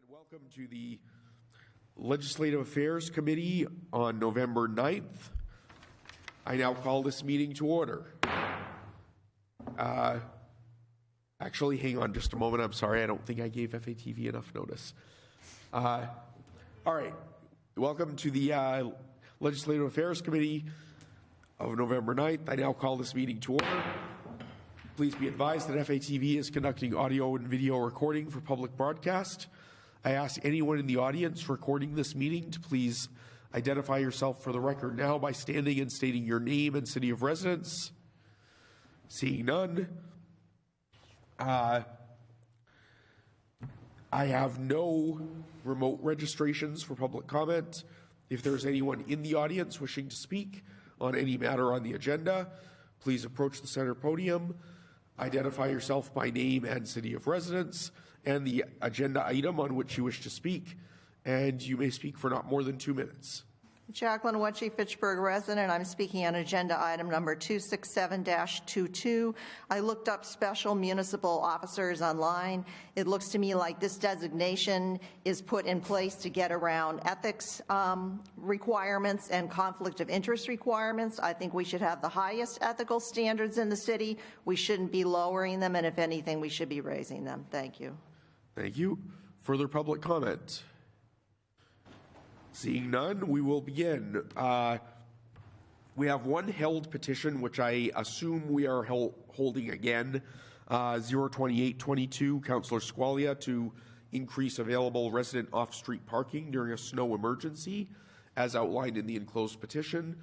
Welcome to the Legislative Affairs Committee on November 9th. I now call this meeting to order. Actually, hang on just a moment. I'm sorry. I don't think I gave FATV enough notice. All right. Welcome to the Legislative Affairs Committee of November 9th. I now call this meeting to order. Please be advised that FATV is conducting audio and video recording for public broadcast. I ask anyone in the audience recording this meeting to please identify yourself for the record now by standing and stating your name and city of residence. Seeing none. I have no remote registrations for public comment. If there's anyone in the audience wishing to speak on any matter on the agenda, please approach the center podium, identify yourself by name and city of residence, and the agenda item on which you wish to speak, and you may speak for not more than 2 minutes. Jacqueline Wetchy, Fitchburg resident. I'm speaking on agenda item number 267-22. I looked up special municipal officers online. It looks to me like this designation is put in place to get around ethics requirements and conflict of interest requirements. I think we should have the highest ethical standards in the city. We shouldn't be lowering them, and if anything, we should be raising them. Thank you. Thank you. Further public comment? Seeing none, we will begin. We have one held petition, which I assume we are holding again, 02822, Councillor Squalia, to increase available resident off-street parking during a snow emergency, as outlined in the enclosed petition.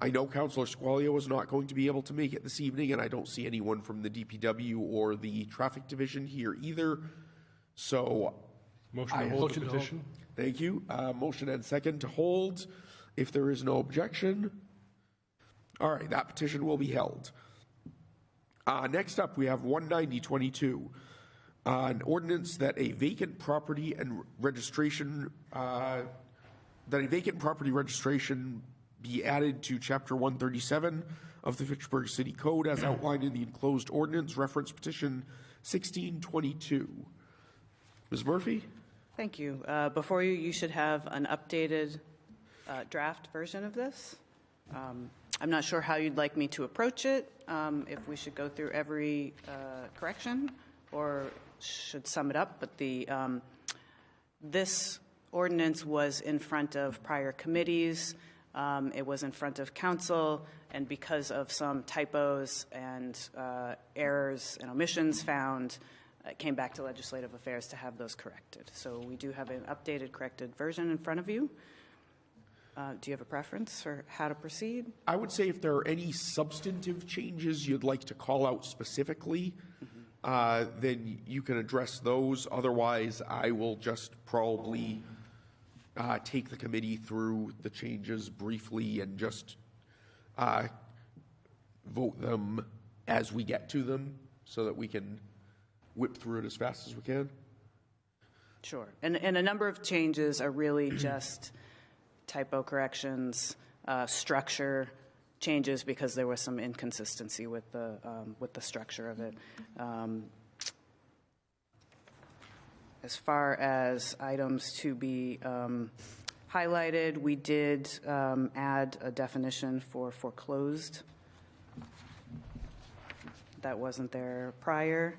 I know Councillor Squalia was not going to be able to make it this evening, and I don't see anyone from the DPW or the traffic division here either. So motion to hold the petition. Thank you. Motion and second to hold. If there is no objection. All right, that petition will be held. Next up, we have 19022, an ordinance that a vacant property and registration be added to Chapter 137 of the Fitchburg City Code as outlined in the enclosed ordinance, reference petition 1622. Ms. Murphy? Thank you. Before you, you should have an updated draft version of this. I'm not sure how you'd like me to approach it, if we should go through every correction or should sum it up, but this ordinance was in front of prior committees, it was in front of council, and because of some typos and errors and omissions found, it came back to Legislative Affairs to have those corrected. So we do have an updated, corrected version in front of you. Do you have a preference for how to proceed? I would say if there are any substantive changes you'd like to call out specifically, then you can address those. Otherwise, I will just probably take the committee through the changes briefly and just vote them as we get to them so that we can whip through it as fast as we can. Sure. And a number of changes are really just typo corrections, structure changes because there was some inconsistency with the structure of it. As far as items to be highlighted, we did add a definition for foreclosed. That wasn't there prior.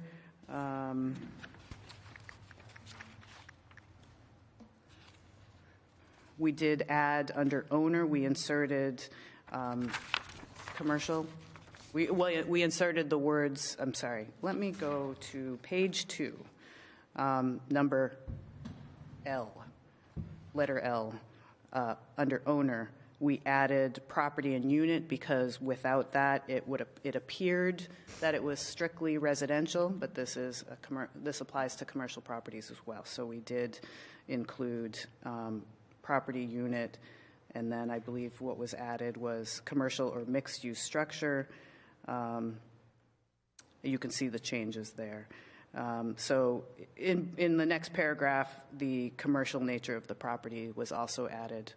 We did add under owner, we inserted commercial. We inserted the words, I'm sorry, let me go to page 2, number L, letter L, under owner. We added property and unit because without that, it appeared that it was strictly residential, but this applies to commercial properties as well. So we did include property unit, and then I believe what was added was commercial or mixed-use structure. You can see the changes there. So in the next paragraph, the commercial nature of the property was also added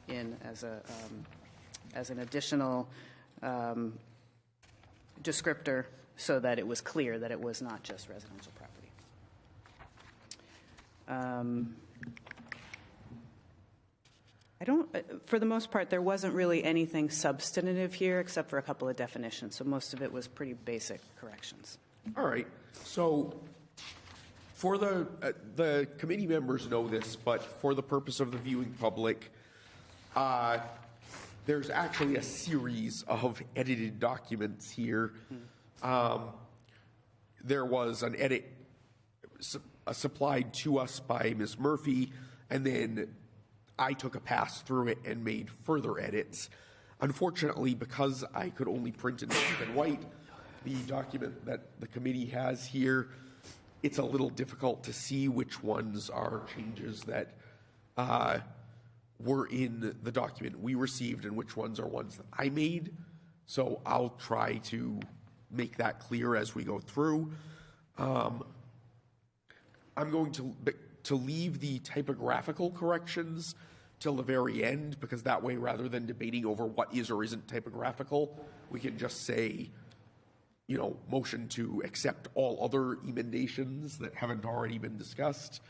in as an additional descriptor so that it was clear that it was not just residential property. I don't, for the most part, there wasn't really anything substantive here except for a couple of definitions, so most of it was pretty basic corrections. All right. So for the committee members know this, but for the purpose of the viewing public, there's actually a series of edited documents here. There was an edit supplied to us by Ms. Murphy, and then I took a pass through it and made further edits. Unfortunately, because I could only print in black and white, the document that the committee has here, it's a little difficult to see which ones are changes that were in the document we received and which ones are ones that I made. So I'll try to make that clear as we go through. I'm going to leave the typographical corrections till the very end, because that way, rather than debating over what is or isn't typographical, we can just say, you know, motion to accept all other emendations that haven't already been discussed,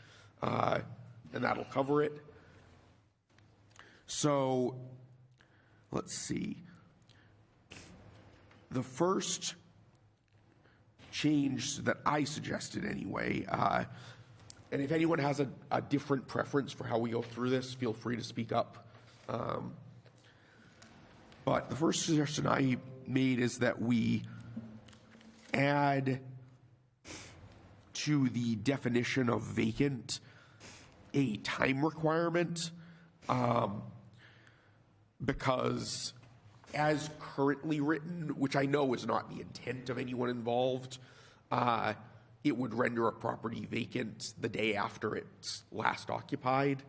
and that'll cover it. So, let's see. The first change that I suggested anyway, and if anyone has a different preference for how we go through this, feel free to speak up. But the first suggestion I made is that we add to the definition of vacant a time requirement, because as currently written, which I know is not the intent of anyone involved, it would render a property vacant the day after it's last occupied.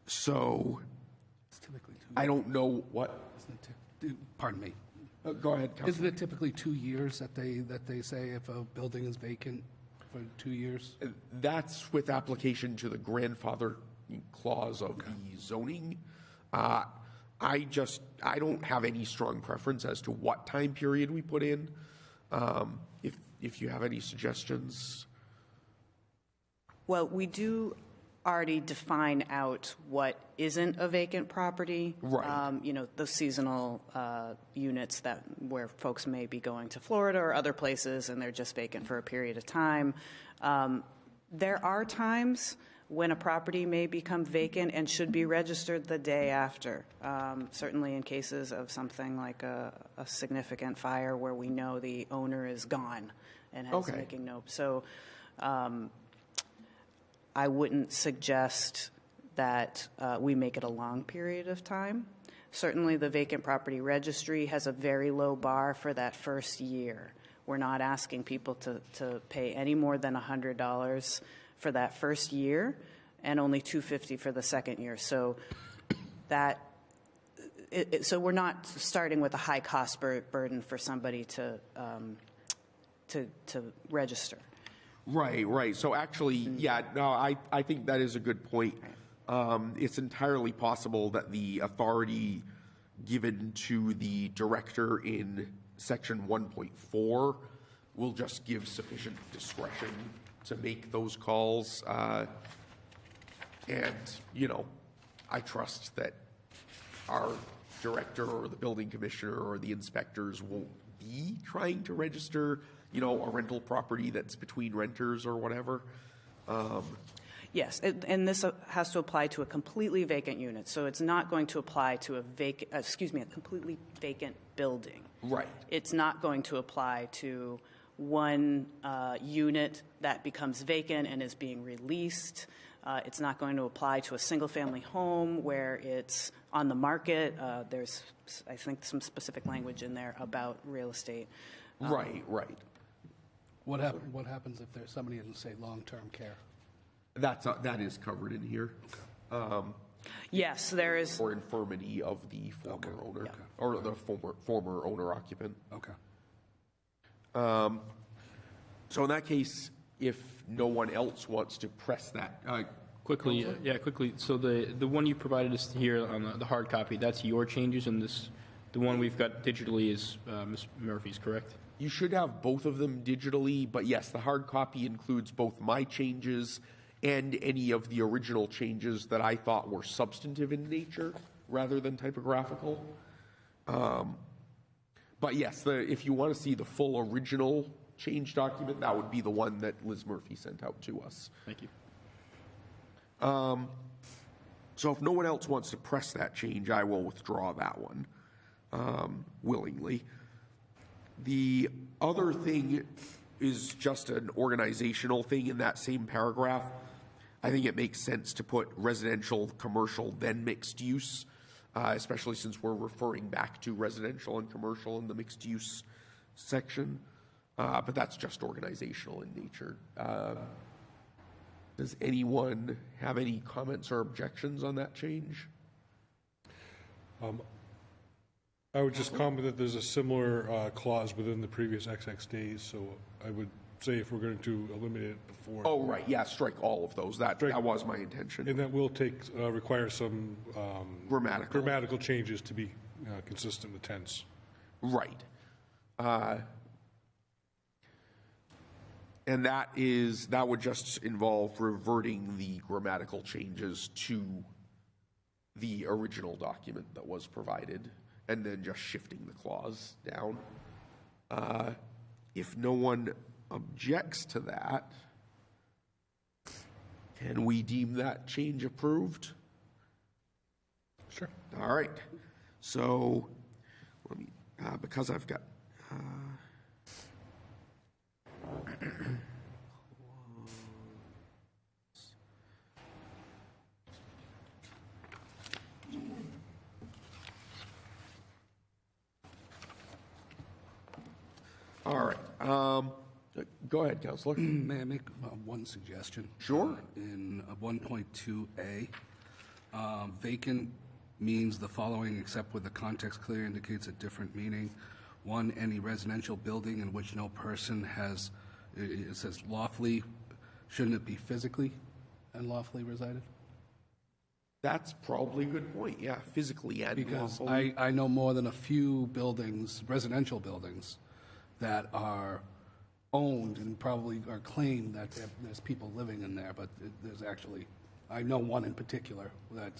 So I don't know what. Pardon me. Go ahead, Councilor. Isn't it typically 2 years that they say if a building is vacant for 2 years? That's with application to the grandfather clause of the zoning. I don't have any strong preference as to what time period we put in. If you have any suggestions. Well, we do already define out what isn't a vacant property. Right. You know, the seasonal units where folks may be going to Florida or other places and they're just vacant for a period of time. There are times when a property may become vacant and should be registered the day after. Certainly in cases of something like a significant fire where we know the owner is gone and has making no. So I wouldn't suggest that we make it a long period of time. Certainly the vacant property registry has a very low bar for that first year. We're not asking people to pay any more than $100 for that first year and only $250 for the second year. So so we're not starting with a high cost burden for somebody to register. Right. So actually, yeah, no, I think that is a good point. It's entirely possible that the authority given to the director in section 1.4 will just give sufficient discretion to make those calls. And, you know, I trust that our director or the building commissioner or the inspectors won't be trying to register, you know, a rental property that's between renters or whatever. Yes, and this has to apply to a completely vacant unit. So it's not going to apply to a completely vacant building. Right. It's not going to apply to one unit that becomes vacant and is being released. It's not going to apply to a single-family home where it's on the market. There's, I think, some specific language in there about real estate. Right. What happens if there's somebody in, say, long-term care? That is covered in here. Yes, there is. Or infirmity of the former owner, or the former owner occupant. Okay. So in that case, if no one else wants to press that, Quickly. So the one you provided us here on the hard copy, that's your changes, and the one we've got digitally is Ms. Murphy's, correct? You should have both of them digitally, but yes, the hard copy includes both my changes and any of the original changes that I thought were substantive in nature rather than typographical. But yes, if you want to see the full original change document, that would be the one that Liz Murphy sent out to us. Thank you. So if no one else wants to press that change, I will withdraw that one willingly. The other thing is just an organizational thing in that same paragraph. I think it makes sense to put residential, commercial, then mixed use, especially since we're referring back to residential and commercial in the mixed use section. But that's just organizational in nature. Does anyone have any comments or objections on that change? I would just comment that there's a similar clause within the previous XX days, so I would say if we're going to eliminate it before. Oh, right, yeah, strike all of those. That was my intention. And that will require some grammatical changes to be consistent with tense. Right. And that would just involve reverting the grammatical changes to the original document that was provided, and then just shifting the clause down. If no one objects to that, can we deem that change approved? Sure. All right. So let me, because I've got. All right. Go ahead, Counselor. May I make one suggestion? Sure. In 1.2A, vacant means the following except where the context clearly indicates a different meaning. One, any residential building in which no person has, it says lawfully, shouldn't it be physically and lawfully resided? That's probably a good point. Yeah, physically and Because lawfully. I know more than a few buildings, residential buildings, that are owned and probably are claimed that there's people living in there, but there's actually, I know one in particular would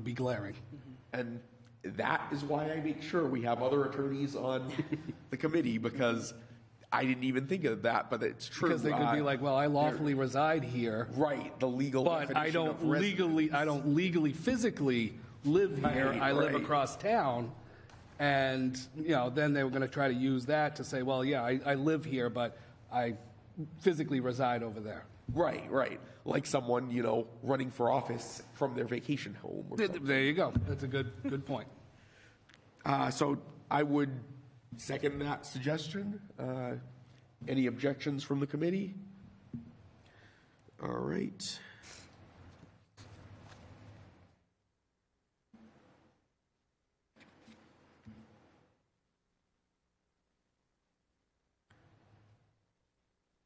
be glaring. And that is why I make sure we have other attorneys on the committee, because I didn't even think of that, but it's true. Because they could be like, well, I lawfully reside here, right, the legal but I definition of residence. I don't legally, physically live here. Right, I live right. across town. And, then they were going to try to use that to say, well, yeah, I live here, but I physically reside over there. Right, right. Like someone, running for office from their vacation home. Or something. There you go. That's a good point. So I would second that suggestion. Any objections from the committee? All right.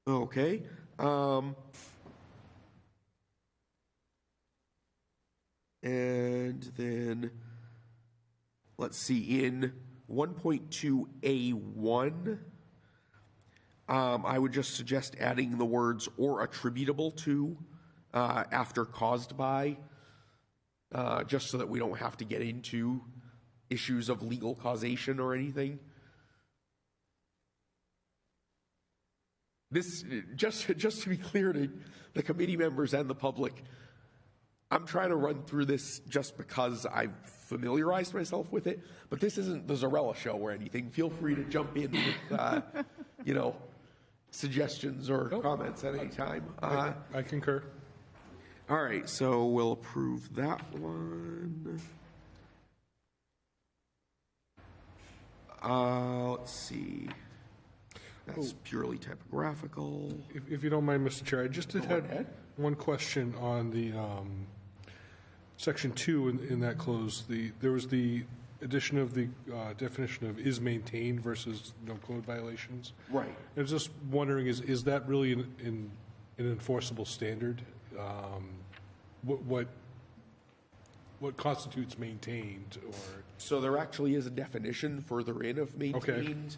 Okay. And then, let's see, in 1.2A1, I would just suggest adding the words "or attributable to" after "caused by," just so that we don't have to get into issues of legal causation or anything. This, just to be clear to the committee members and the public, I'm trying to run through this just because I've familiarized myself with it, but this isn't the Zarella show or anything. Feel free to jump in with, suggestions or comments at any time. I concur. All right, so we'll approve that one. Let's see. That's purely typographical. If you don't mind, Mr. Chair, I just had one question on the section 2 in that clause. There was the addition of the definition of "is maintained" versus no code violations. Right. I was just wondering, is that really an enforceable standard? What constitutes maintained? Or So there actually is a definition further in of maintained.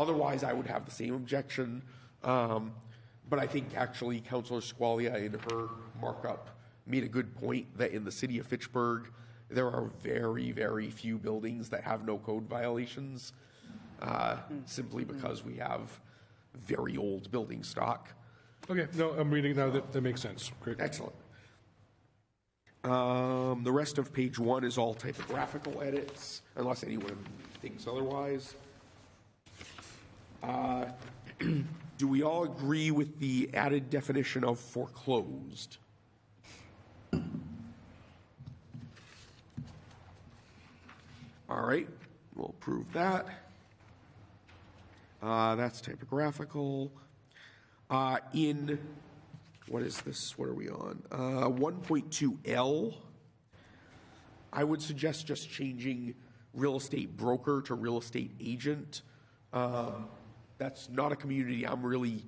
Otherwise, I would have the same objection. But I think actually Councillor Squalia in her markup made a good point that in the city of Fitchburg, there are very, very few buildings that have no code violations, simply because we have very old building stock. Okay, no, I'm reading now. That makes sense. Great. Excellent. The rest of page 1 is all typographical edits, unless anyone thinks otherwise. Do we all agree with the added definition of foreclosed? All right, we'll approve that. That's typographical. In, what is this? What are we on? 1.2L, I would suggest just changing real estate broker to real estate agent. That's not a community I'm really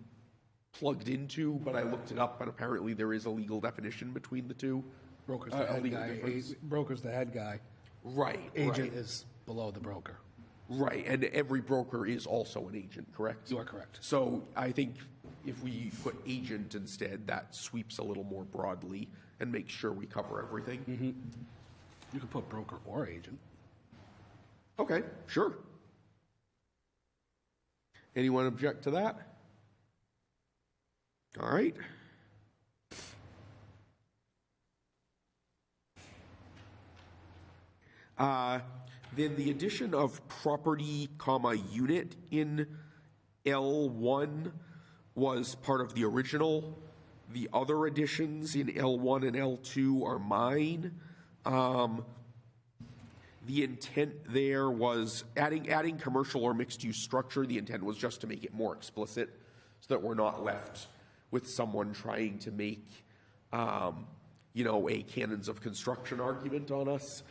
plugged into, but I looked it up, and apparently there is a legal definition between the two. Broker's the head guy. Broker's the head guy. Right. Agent is below the broker. Right, and every broker is also an agent, correct? You are correct. So I think if we put agent instead, that sweeps a little more broadly and makes sure we cover everything. Mm-hmm. You could put broker or agent. Okay, sure. Anyone object to that? All right. Then the addition of property, unit in L1 was part of the original. The other additions in L1 and L2 are mine. The intent there was adding commercial or mixed-use structure. The intent was just to make it more explicit so that we're not left with someone trying to make, a canons of construction argument on us.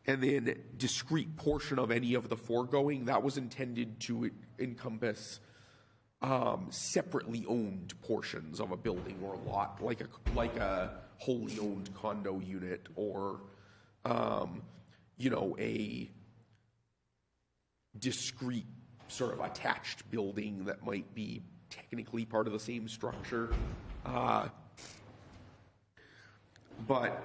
And then discrete portion of any of the foregoing, that was intended to encompass separately owned portions of a building or a lot, like a wholly owned condo unit or a discrete sort of attached building that might be technically part of the same structure. But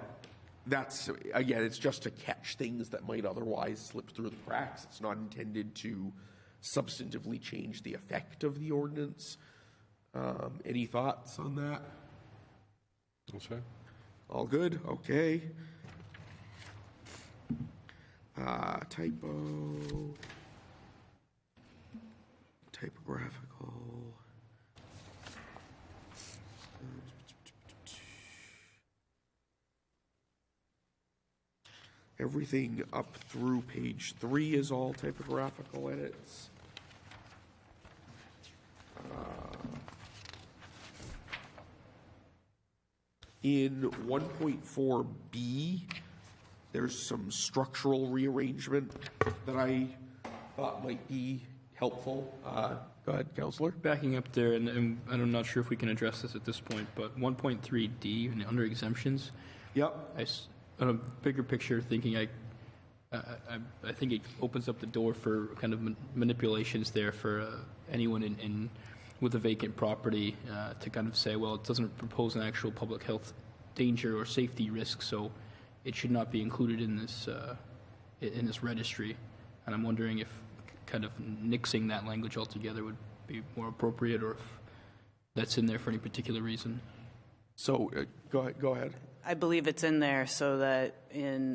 that's, again, it's just to catch things that might otherwise slip through the cracks. It's not intended to substantively change the effect of the ordinance. Any thoughts on that? That's fine. All good? Okay. Typographical. Everything up through page 3 is all typographical edits. In 1.4B, there's some structural rearrangement that I thought might be helpful. Go ahead, Councillor. Backing up there, and I'm not sure if we can address this at this point, but 1.3D, under exemptions, Yep. On a bigger picture, thinking I think it opens up the door for kind of manipulations there for anyone with a vacant property to kind of say, well, it doesn't propose an actual public health danger or safety risk, so it should not be included in this registry. And I'm wondering if kind of nixing that language altogether would be more appropriate, or if that's in there for any particular reason. So go ahead. I believe it's in there so that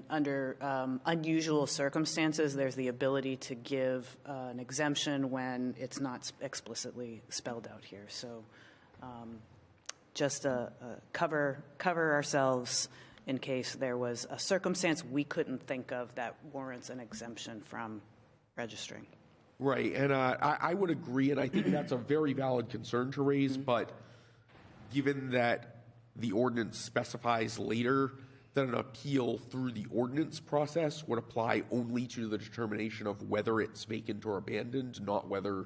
under unusual circumstances, there's the ability to give an exemption when it's not explicitly spelled out here. So just cover ourselves in case there was a circumstance we couldn't think of that warrants an exemption from registering. Right, and I would agree, and I think that's a very valid concern to raise, but given that the ordinance specifies later that an appeal through the ordinance process would apply only to the determination of whether it's vacant or abandoned, not whether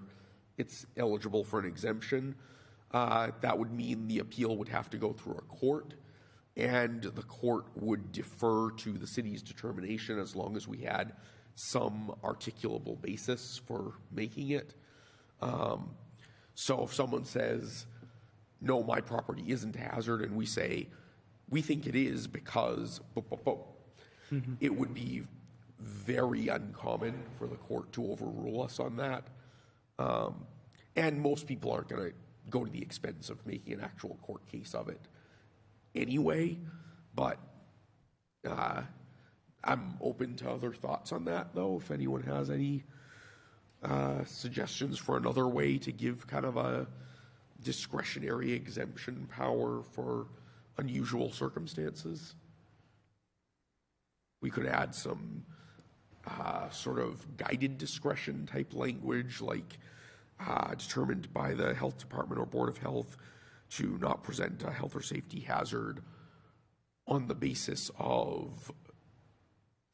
it's eligible for an exemption, that would mean the appeal would have to go through a court, and the court would defer to the city's determination as long as we had some articulable basis for making it. So if someone says, no, my property isn't a hazard, and we say, we think it is because, it would be very uncommon for the court to overrule us on that. And most people aren't going to go to the expense of making an actual court case of it anyway, but I'm open to other thoughts on that, though, if anyone has any suggestions for another way to give kind of a discretionary exemption power for unusual circumstances. We could add some sort of guided discretion type language, like determined by the health department or board of health to not present a health or safety hazard on the basis of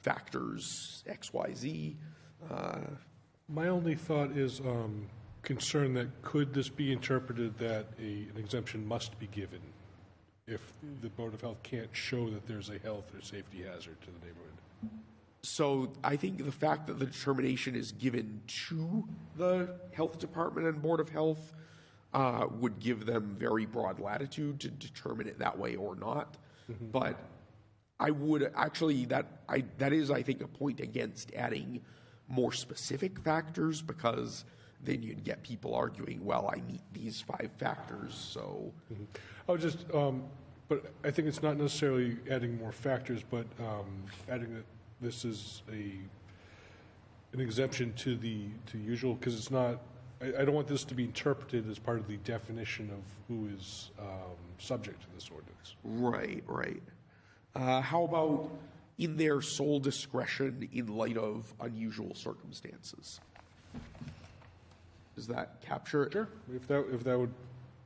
factors X, Y, Z. My only thought is concern that could this be interpreted that an exemption must be given if the Board of Health can't show that there's a health or safety hazard to the neighborhood? So I think the fact that the determination is given to the health department and board of health would give them very broad latitude to determine it that way or not. But I would actually, that is, I think, a point against adding more specific factors, because then you'd get people arguing, well, I meet these 5 factors, so. I would just, but I think it's not necessarily adding more factors, but adding that this is an exemption to usual, because it's not, I don't want this to be interpreted as part of the definition of who is subject to this ordinance. Right, right. How about in their sole discretion in light of unusual circumstances? Does that capture it? Sure. If that would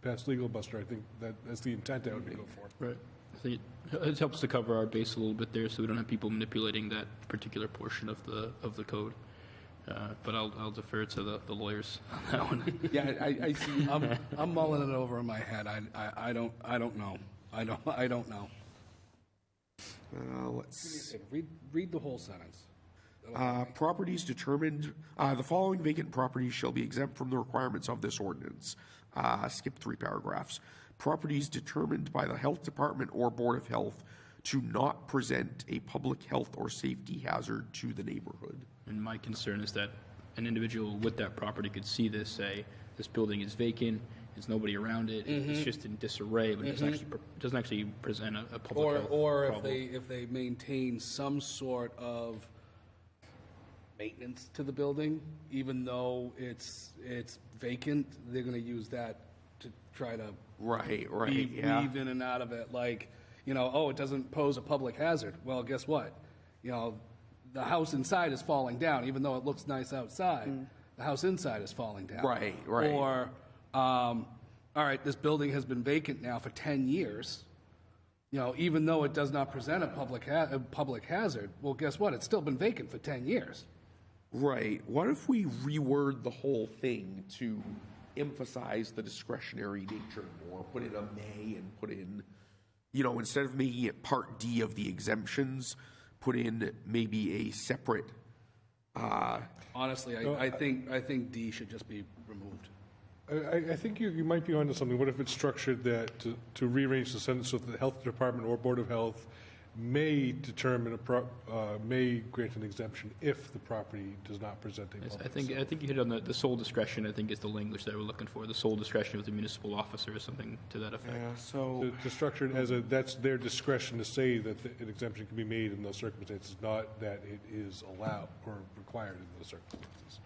pass legal muster, I think that's the intent I would go for. Right. I think it helps to cover our base a little bit there, so we don't have people manipulating that particular portion of the code. But I'll defer to the lawyers on that one. Yeah, I see. I'm mulling it over in my head. I don't know. I don't know. Let's Read the whole sentence. properties determined, the following vacant properties shall be exempt from the requirements of this ordinance. Skip 3 paragraphs. Properties determined by the health department or board of health to not present a public health or safety hazard to the neighborhood. And my concern is that an individual with that property could see this, say, this building is vacant, there's nobody around it, it's just in disarray, but it doesn't actually present a public health Or problem. if they maintain some sort of maintenance to the building, even though it's vacant, they're going to use that to try to Right, weave in and out of it. Like, it doesn't pose a public hazard. Well, guess what? The house inside is falling down, even though it looks nice outside. The house inside is falling down. Right. Or, all right, this building has been vacant now for 10 years. Even though it does not present a public hazard, well, guess what? It's still been vacant for 10 years. Right. What if we reword the whole thing to emphasize the discretionary nature more? Put in a may and put in, instead of making it Part D of the exemptions, put in maybe a separate. Honestly, I think D should just be removed. I think you might be onto something. What if it's structured that to rearrange the sentence so that the health department or board of health may determine may grant an exemption if the property does not present a public I think you hit on the sole discretion, I think, is the language that we're looking for. The sole discretion of the municipal officer or something to that effect. So to structure it as that's their discretion to say that an exemption can be made in those circumstances, not that it is allowed or required in those circumstances.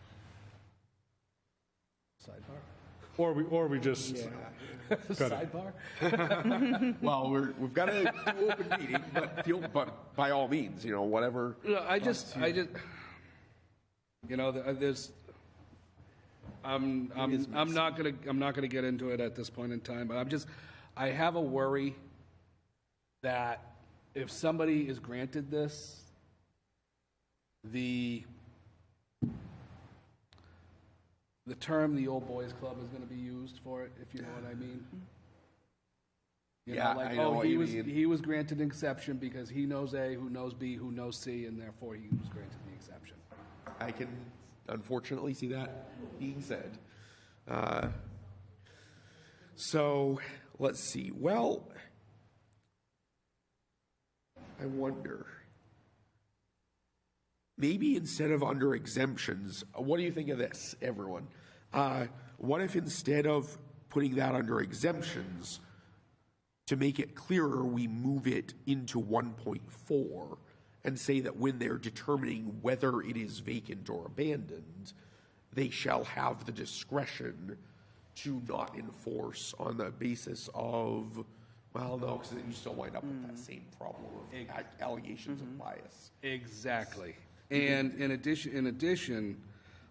Sidebar? Or we just cut it. Sidebar? well, we've got a open meeting, but by all means, whatever. I just, there's. I'm not gonna get into it at this point in time, but I have a worry that if somebody is granted this, the term "the old boys club" is going to be used for it, if you know what I mean. I know what you mean. He was granted an exception because he knows A, who knows B, who knows C, and therefore he was granted the exception. I can unfortunately see that being said. So let's see. Well, I wonder. Maybe instead of under exemptions, what do you think of this, everyone? What if instead of putting that under exemptions, to make it clearer, we move it into 1.4 and say that when they're determining whether it is vacant or abandoned, they shall have the discretion to not enforce on the basis of, well, no, because then you still wind up with that same problem of allegations of bias. Exactly. And in addition,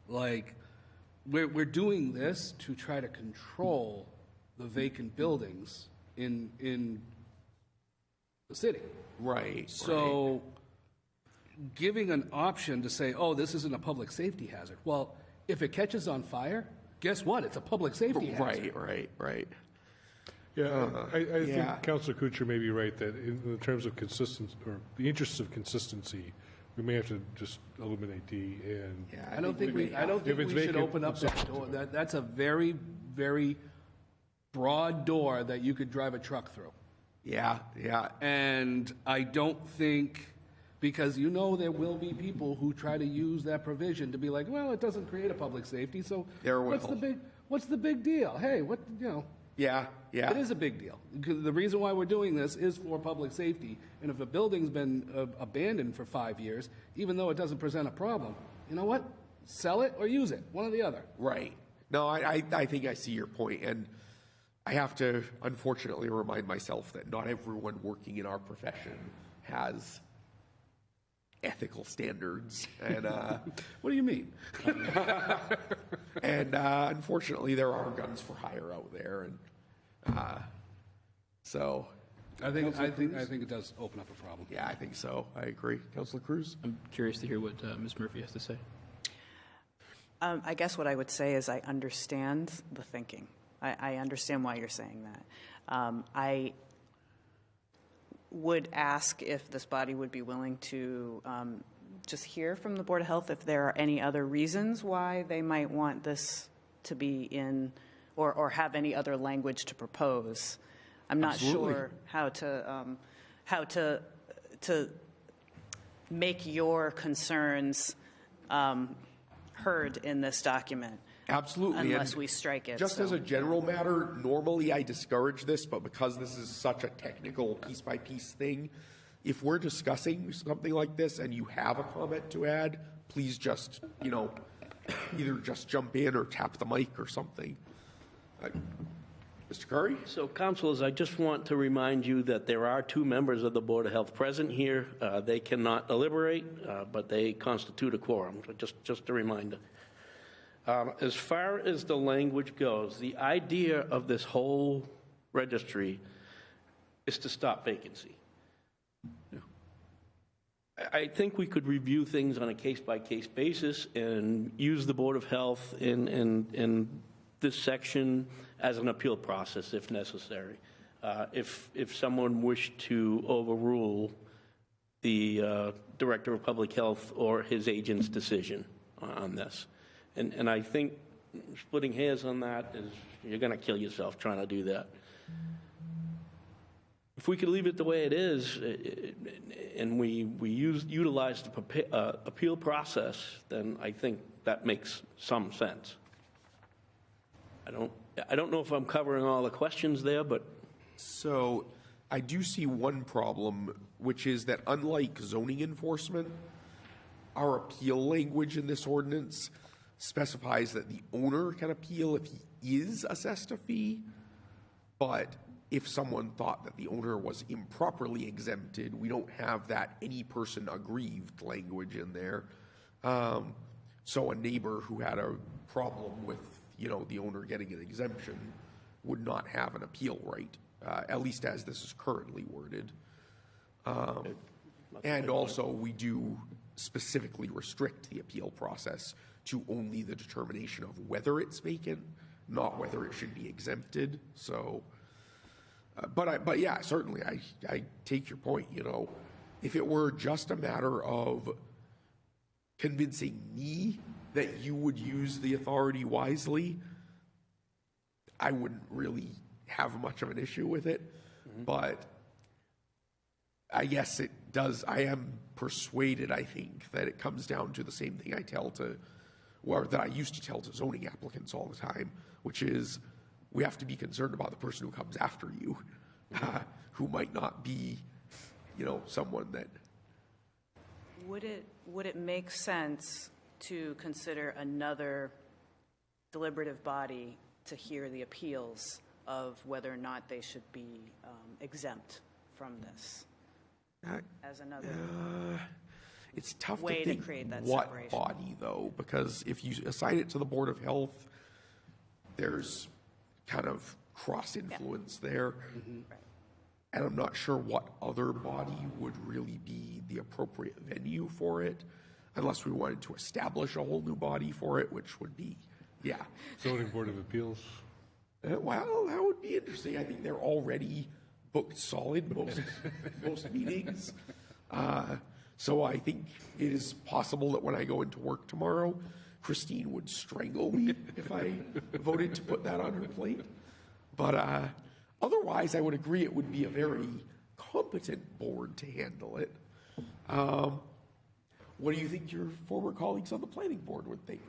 like, we're doing this to try to control the vacant buildings in the city. Right. So giving an option to say, oh, this isn't a public safety hazard. Well, if it catches on fire, guess what? It's a public safety hazard. Right. Yeah, I yeah. think Councilor Kuchar may be right that in terms of consistency, or the interests of consistency, we may have to just eliminate D and. Yeah, I don't think we it's should vacant, open up that door. That's a very, very broad door that you could drive a truck through. Yeah. And I don't think, because you know there will be people who try to use that provision to be like, well, it doesn't create a public safety, so what's the big deal? Hey, what, you know. Yeah. It is a big deal. Because the reason why we're doing this is for public safety. And if a building's been abandoned for 5 years, even though it doesn't present a problem, you know what? Sell it or use it, one or the other. Right. No, I think I see your point, and I have to unfortunately remind myself that not everyone working in our profession has ethical standards, and What do you mean? and unfortunately there are guns for hire out there, and so I think it does open up a problem. yeah, I think so. I agree. Councilor Cruz? I'm curious to hear what Ms. Murphy has to say. I guess what I would say is I understand the thinking. I understand why you're saying that. I would ask if this body would be willing to just hear from the Board of Health if there are any other reasons why they might want this to be in, or have any other language to propose. I'm not sure how to make your concerns heard in this document. Absolutely. Unless And we strike it. Just as a general matter, normally I discourage this, but because this is such a technical piece-by-piece thing, if we're discussing something like this and you have a comment to add, please just, either just jump in or tap the mic or something. Mr. Curry? So, councilors, I just want to remind you that there are 2 members of the Board of Health present here. They cannot deliberate, but they constitute a quorum. So just a reminder. As far as the language goes, the idea of this whole registry is to stop vacancy. I think we could review things on a case-by-case basis and use the Board of Health in this section as an appeal process if necessary. If someone wished to overrule the Director of Public Health or his agent's decision on this. And I think splitting hairs on that is, you're going to kill yourself trying to do that. If we could leave it the way it is, and we utilize the appeal process, then I think that makes some sense. I don't know if I'm covering all the questions there, but So I do see one problem, which is that unlike zoning enforcement, our appeal language in this ordinance specifies that the owner can appeal if he is assessed a fee, but if someone thought that the owner was improperly exempted, we don't have that any person aggrieved language in there. So a neighbor who had a problem with, the owner getting an exemption would not have an appeal right, at least as this is currently worded. And also, we do specifically restrict the appeal process to only the determination of whether it's vacant, not whether it should be exempted. So, but yeah, certainly, I take your point. If it were just a matter of convincing me that you would use the authority wisely, I wouldn't really have much of an issue with it. But I guess it does. I am persuaded, I think, that it comes down to the same thing that I used to tell to zoning applicants all the time, which is we have to be concerned about the person who comes after you, who might not be, someone that. Would it make sense to consider another deliberative body to hear the appeals of whether or not they should be exempt from this? As another It's tough way to to think create that what separation. body, though, because if you assign it to the Board of Health, there's kind of cross-influence there. Right. And I'm not sure what other body would really be the appropriate venue for it, unless we wanted to establish a whole new body for it, which would be, Zoning Board of Appeals. Well, that would be interesting. I think they're already booked solid most meetings. So I think it is possible that when I go into work tomorrow, Christine would strangle me if I voted to put that on her plate. But otherwise, I would agree it would be a very competent board to handle it. What do you think your former colleagues on the planning board would think?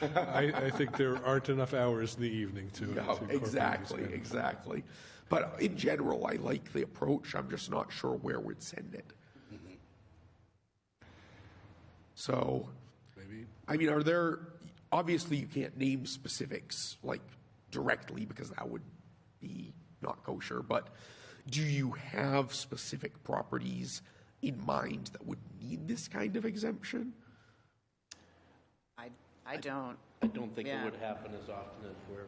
I think there aren't enough hours in the evening to incorporate these kind of- Exactly. But in general, I like the approach. I'm just not sure where we'd send it. So, Maybe. I mean, are there, obviously you can't name specifics like directly because that would be not kosher, but do you have specific properties in mind that would need this kind of exemption? I don't. I don't think it Yeah. would happen as often as we're.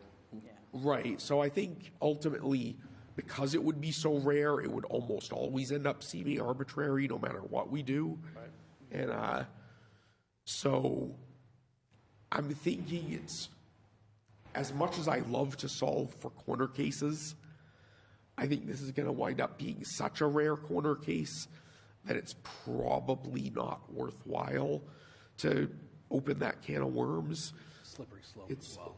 Right. So I think ultimately, because it would be so rare, it would almost always end up seeming arbitrary no matter what we do. Right. And so I'm thinking it's, as much as I love to solve for corner cases, I think this is going to wind up being such a rare corner case that it's probably not worthwhile to open that can of worms. Slippery slope It's as well.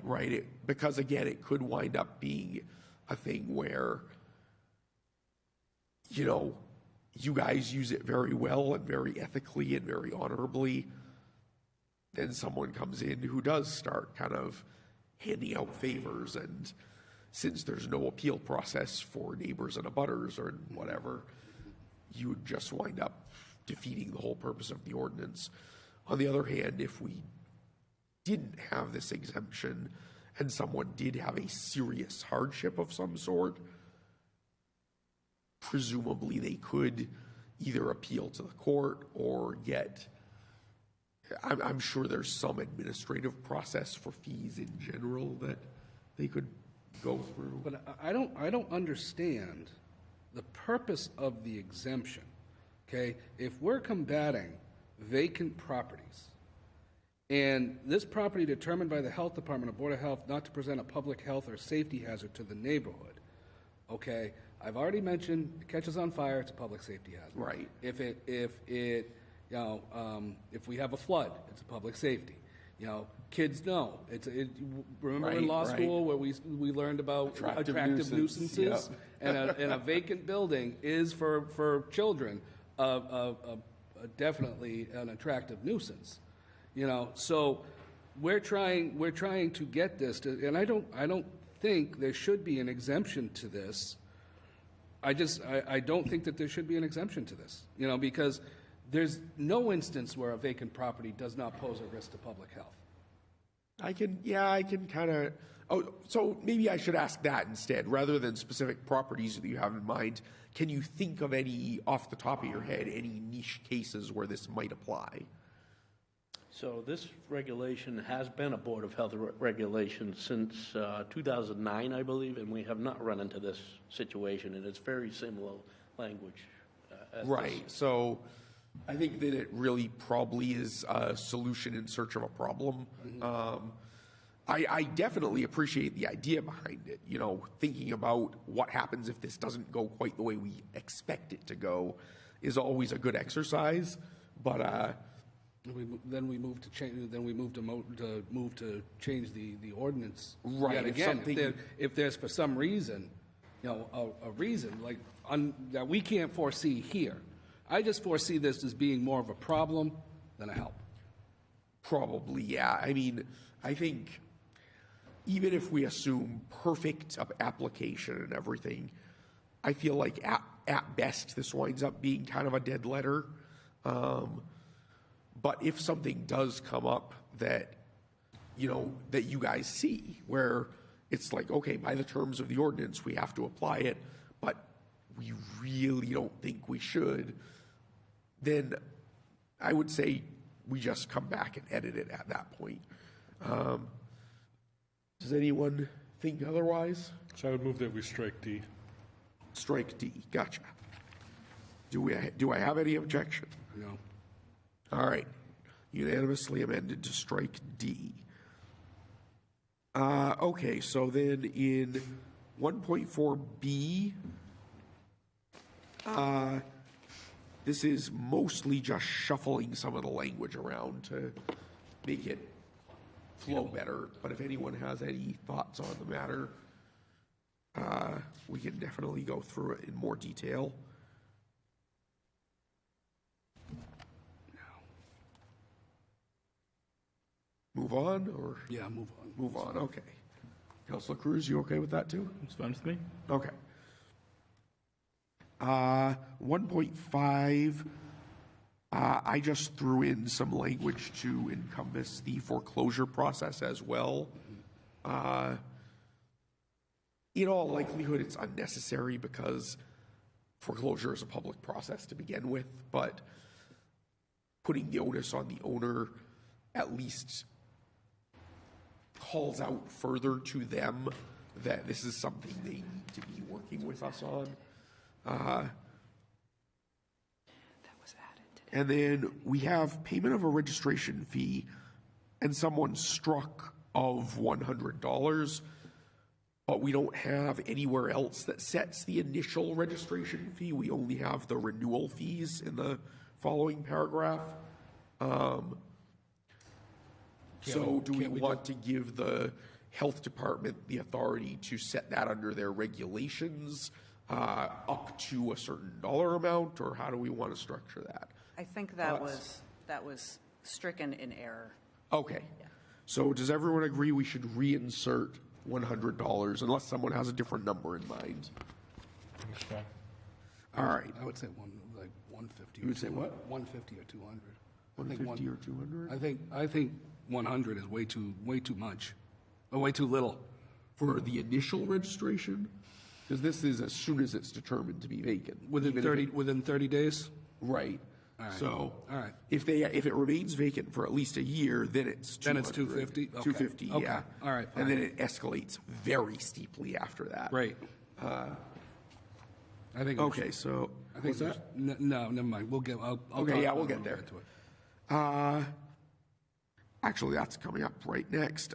right. Because again, it could wind up being a thing where, you guys use it very well and very ethically and very honorably. Then someone comes in who does start kind of handing out favors, and since there's no appeal process for neighbors and abutters or whatever, you would just wind up defeating the whole purpose of the ordinance. On the other hand, if we didn't have this exemption and someone did have a serious hardship of some sort, presumably they could either appeal to the court or get, I'm sure there's some administrative process for fees in general that they could go through. But I don't understand the purpose of the exemption, okay? If we're combating vacant properties, and this property determined by the Health Department or Board of Health not to present a public health or safety hazard to the neighborhood, okay? I've already mentioned it catches on fire, it's a public safety hazard. Right. If we have a flood, it's a public safety. Kids know. Remember in law Right. school where we learned about attractive nuisances? Yep. And a vacant building is for children definitely an attractive nuisance. So we're trying to get this to, and I don't think there should be an exemption to this. I don't think that there should be an exemption to this, because there's no instance where a vacant property does not pose a risk to public health. I can kind of, so maybe I should ask that instead, rather than specific properties that you have in mind. Can you think of any, off the top of your head, any niche cases where this might apply? So this regulation has been a Board of Health regulation since 2009, I believe, and we have not run into this situation, and it's very similar language. As Right. this. So I think that it really probably is a solution in search of a problem. I definitely appreciate the idea behind it. Thinking about what happens if this doesn't go quite the way we expect it to go is always a good exercise. But Then we move to change, then we move to change the ordinance. Right, Yet if again, something- if there's for some reason, a reason, like, that we can't foresee here. I just foresee this as being more of a problem than a help. Probably, yeah. I mean, I think even if we assume perfect application and everything, I feel like at best this winds up being kind of a dead letter. But if something does come up that, that you guys see, where it's like, okay, by the terms of the ordinance, we have to apply it, but we really don't think we should, then I would say we just come back and edit it at that point. Does anyone think otherwise? So I would move that we strike D. Strike D. Gotcha. Do I have any objection? No. All right. Unanimously amended to strike D. Okay, so then in 1.4B, this is mostly just shuffling some of the language around to make it flow better. But if anyone has any thoughts on the matter, we can definitely go through it in more detail. Move on, or? Yeah, move on. Move on, okay. Councilor Cruz, you okay with that too? It's fine with me. Okay. 1.5, I just threw in some language to encompass the foreclosure process as well. In all likelihood, it's unnecessary because foreclosure is a public process to begin with, but putting the onus on the owner at least calls out further to them that this is something they need to be working with us on. That was added today. And then we have payment of a registration fee, and someone struck of $100, but we don't have anywhere else that sets the initial registration fee. We only have the renewal fees in the following paragraph. So do we want to give the health department the authority to set that under their regulations up to a certain dollar amount, or how do we want to structure that? I think that was stricken in error. Okay. So does everyone agree we should reinsert $100 unless someone has a different number in mind? All right. I would say 150. You would say what? 150 or 200. 150 or 200? I think 100 is way too much, or way too little. For the initial registration? Because this is as soon as it's determined to be vacant. Within Even 30 if it- within 30 days. Right. right. So All right. if it remains vacant for at least a year, then it's 200. Then it's 250? Okay. 250, Okay. yeah. All right, And fine. then it escalates very steeply after that. Right. I think. Okay, so I think what's that? No, never mind. We'll get. I'll Okay, talk yeah, about we'll it get when there. to it. Actually, that's coming up right next.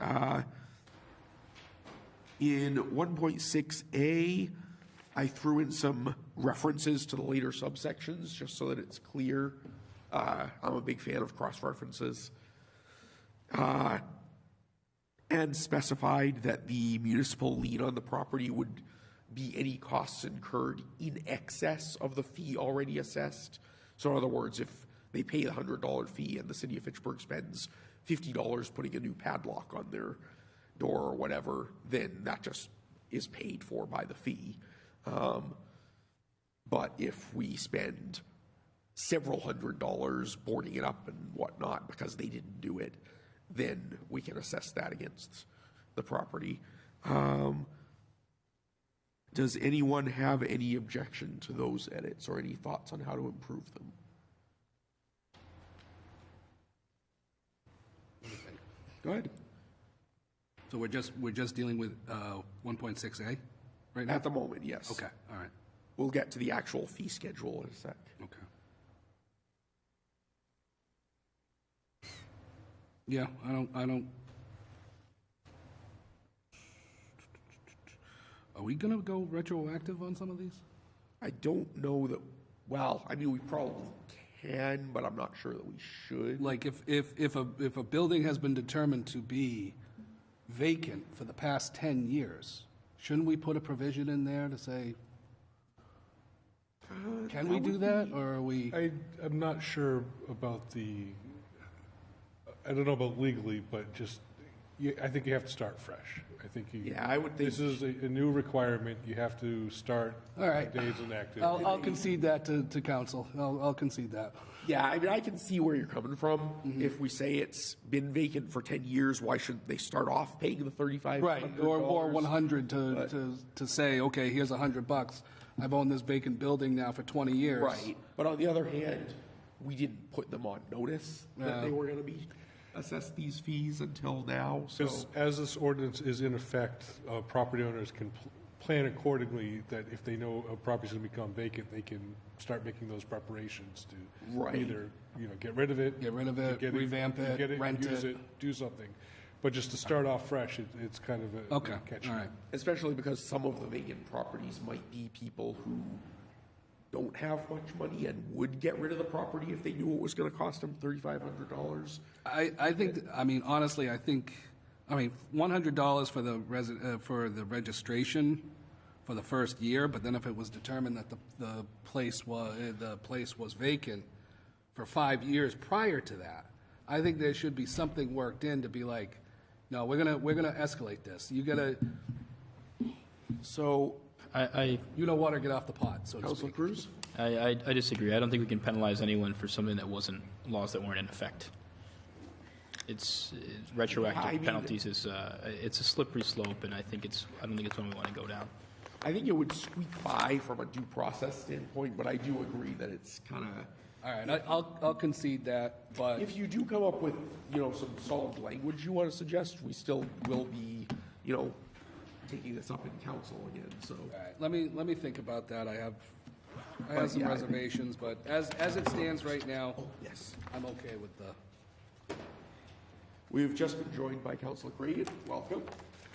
In 1.6A, I threw in some references to the later subsections just so that it's clear. I'm a big fan of cross-references. And specified that the municipal lien on the property would be any costs incurred in excess of the fee already assessed. So in other words, if they pay the $100 fee and the city of Fitchburg spends $50 putting a new padlock on their door or whatever, then that just is paid for by the fee. But if we spend several $100s boarding it up and whatnot because they didn't do it, then we can assess that against the property. Does anyone have any objection to those edits or any thoughts on how to improve them? Go ahead. So we're just dealing with 1.6A right now? At the moment, yes. Okay, all right, We'll get to the actual fee schedule in a sec. okay. Yeah, I don't. Are we gonna go retroactive on some of these? I don't know that, well, I mean, we probably can, but I'm not sure that we should. Like if a building has been determined to be vacant for the past 10 years, shouldn't we put a provision in there to say, can we do that, or are we? I'm not sure about I don't know about legally, but just, I think you have to start fresh. I think I would think. this is a new requirement. You have to start All right. the days enacted. I'll concede that to council. I'll concede that. Yeah, I mean, I can see where you're coming from. If we say it's been vacant for 10 years, why shouldn't they start off paying the $3,500? Right, or 100 to say, okay, here's $100. I've owned this vacant building now for 20 years. Right, but on the other hand, we didn't put them on notice that they were going to be assessed these fees until now, so. As this ordinance is in effect, property owners can plan accordingly, that if they know a property's going to become vacant, they can start making those preparations to Right. either, get rid of it. revamp it, get rent use it. do something. But just to start off fresh, it's kind of a Okay, catch. all right. Especially because some of the vacant properties might be people who don't have much money and would get rid of the property if they knew it was going to cost them $3,500. I think, honestly, $100 for the registration for the first year, but then if it was determined that the place was vacant for 5 years prior to that, I think there should be something worked in to be like, no, we're gonna escalate this. You gotta, So, water, get off the pot, so to Councilor speak. Cruz? I disagree. I don't think we can penalize anyone for something that wasn't, laws that weren't in effect. It's retroactive I mean, penalties is, it's a slippery slope, and I don't think it's one we want to go down. I think it would squeak by from a due process standpoint, but I do agree that it's kind of. All right, I'll concede that, but. If you do come up with, some solid language you want to suggest, we still will be, taking this up in council again, so. All right, let me think about that. I have some yeah, reservations, but as it stands right now, Yes. I'm okay with the. We've just been joined by Councilor Craig. Welcome.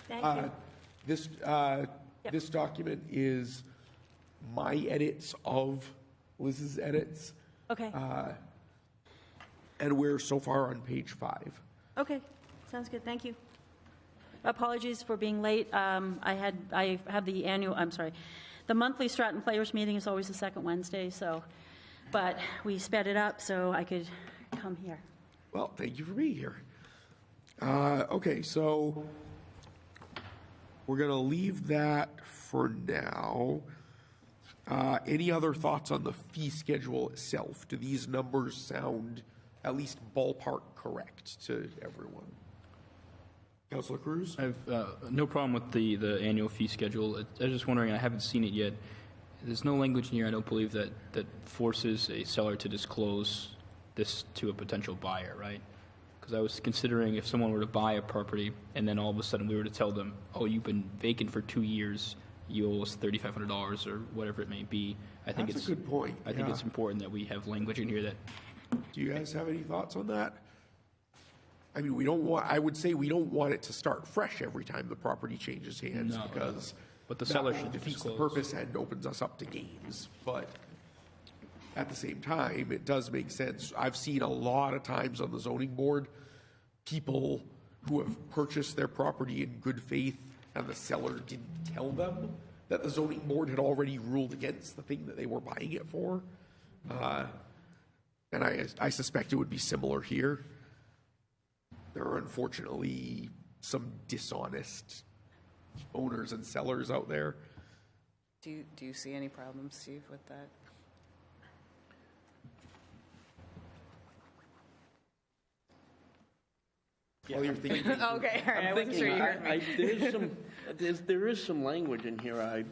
Thank you. This document is my edits of Liz's edits, Okay, and we're so far on page 5. okay, sounds good, thank you. Apologies for being late. I have the monthly Stratton Players meeting is always the second Wednesday, but we sped it up so I could come here. Well, thank you for being here. Okay, so we're going to leave that for now. Any other thoughts on the fee schedule itself? Do these numbers sound at least ballpark correct to everyone? Councilor Cruz? I have no problem with the annual fee schedule. I was just wondering, I haven't seen it yet. There's no language in here, I don't believe, that forces a seller to disclose this to a potential buyer, right? Because I was considering if someone were to buy a property and then all of a sudden we were to tell them, oh, you've been vacant for 2 years, you owe us $3,500 or whatever it may be. I think That's a good point. I think yeah. it's important that we have language in here that. Do you guys have any thoughts on that? I mean, I would say we don't want it to start fresh every time the property changes hands No, because but the that seller way should defeats the disclose. purpose and opens us up to gains. But at the same time, it does make sense. I've seen a lot of times on the zoning board, people who have purchased their property in good faith and the seller didn't tell them that the zoning board had already ruled against the thing that they were buying it for. And I suspect it would be similar here. There are unfortunately some dishonest owners and sellers out there. Do you see any problems, Steve, with that? While you're thinking, Okay, all right, I wasn't sure you heard me. There is some language in here, I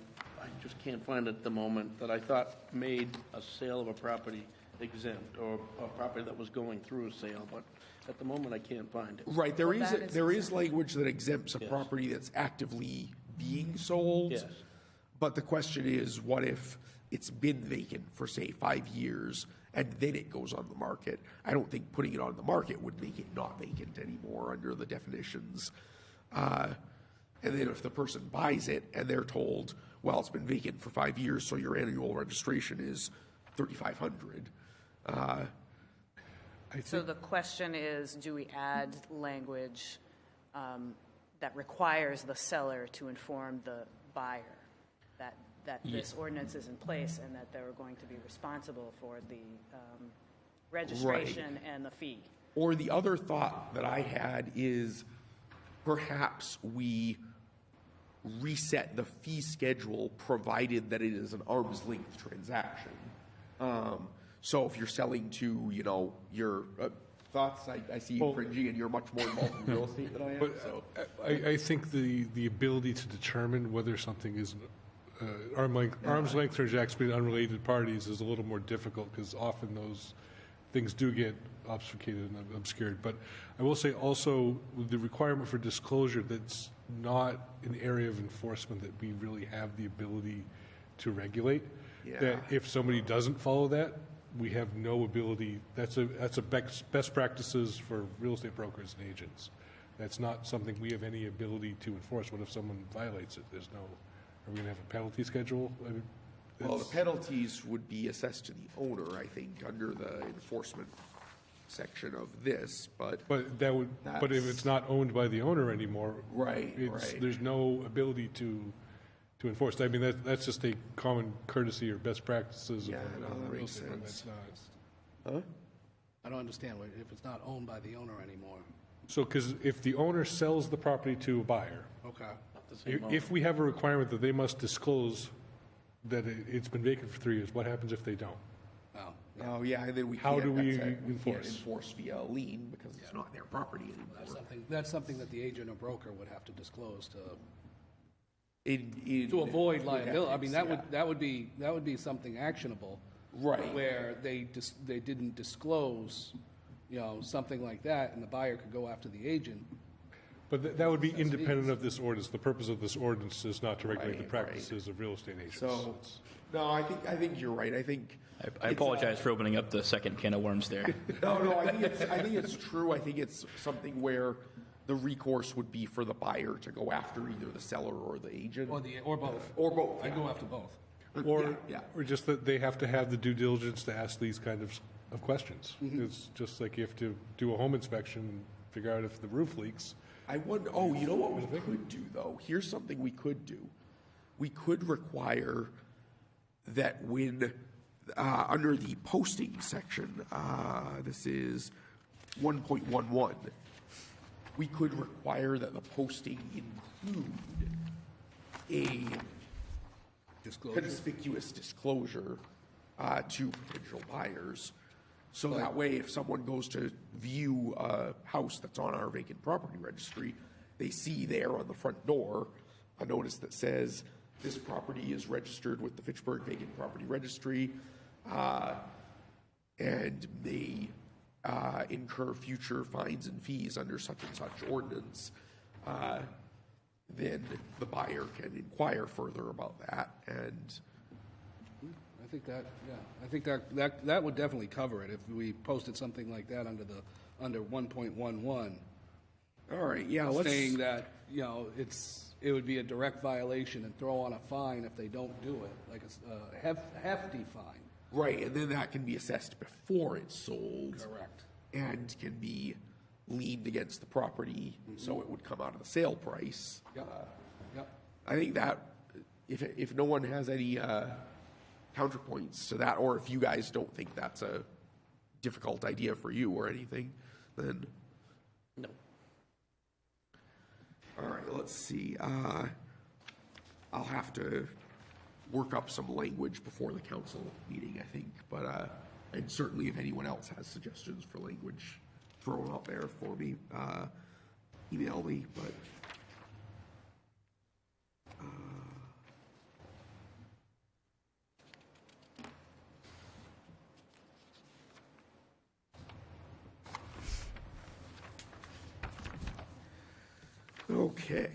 just can't find at the moment, that I thought made a sale of a property exempt, or a property that was going through a sale, but at the moment I can't find it. right, there that is language that exempts a property that's actively being sold. Yes. But the question is, what if it's been vacant for, say, 5 years, and then it goes on the market? I don't think putting it on the market would make it not vacant anymore under the definitions. And then if the person buys it and they're told, well, it's been vacant for 5 years, so your annual registration is $3,500, So the question is, do we add language that requires the seller to inform the buyer that this ordinance is in place and that they're going to be responsible for the registration and the fee? Or the other thought that I had is perhaps we reset the fee schedule provided that it is an arm's length transaction. So if you're selling to, your thoughts, I see you cringing, and you're much more involved in real estate than I am. So. I think the ability to determine whether something is arm's length transaction between unrelated parties is a little more difficult because often those things do get obfuscated and obscured. But I will say also the requirement for disclosure, that's not an area of enforcement that we really have the ability to regulate. Yeah. That if somebody doesn't follow that, we have no ability. That's a best practices for real estate brokers and agents. That's not something we have any ability to enforce. What if someone violates it? Are we going to have a penalty schedule? I mean, Well, the penalties would be assessed to the owner, I think, under the enforcement section of this, but if it's not owned by the owner anymore, right. There's no ability to enforce. I mean, that's just a common courtesy or best practices. Yeah, of that makes firm. sense. I don't understand if it's not owned by the owner anymore. So, because if the owner sells the property to a buyer, Okay. if we have a requirement that they must disclose that it's been vacant for 3 years, what happens if they don't? Oh, yeah, and then we How can't, do we can't enforce? enforce via lien because it's not their property anymore. That's something that the agent or broker would have to disclose In to avoid liability. I mean, ethics, that would be something actionable. Right. Where they didn't disclose, something like that, and the buyer could go after the agent. But that would be independent of this ordinance. The purpose of this ordinance is not to regulate the Right, practices of real estate agents. So, no, I think you're right. I think I apologize for opening up the second can of worms there. no. I think it's true. I think it's something where the recourse would be for the buyer to go after either the seller or the agent, Or both. or both. I go after both. Or Yeah. or just that they have to have the due diligence to ask these kind of questions. It's just like you have to do a home inspection and figure out if the roof leaks. I wonder. Oh, you know what we could do though? Here's something we could do. We could require that when under the posting section, this is 1.11. We could require that the posting include a conspicuous disclosure to potential buyers. So that way, if someone goes to view a house that's on our vacant property registry, they see there on the front door a notice that says, this property is registered with the Fitchburg Vacant Property Registry, and may incur future fines and fees under such and such ordinance. Then the buyer can inquire further about that, and I think that would definitely cover it if we posted something like that under 1.11. all right, yeah, let's Saying that, it would be a direct violation and throw on a fine if they don't do it, like a hefty fine. right, and then that can be assessed before it's sold. Correct. And can be leaned against the property, so it would come out of the sale price. Yep. I think that if no one has any counterpoints to that, or if you guys don't think that's a difficult idea for you or anything, then No. all right. Let's see. I'll have to work up some language before the council meeting, I think, but and certainly if anyone else has suggestions for language, throw them out there for me. Email me, but. Okay.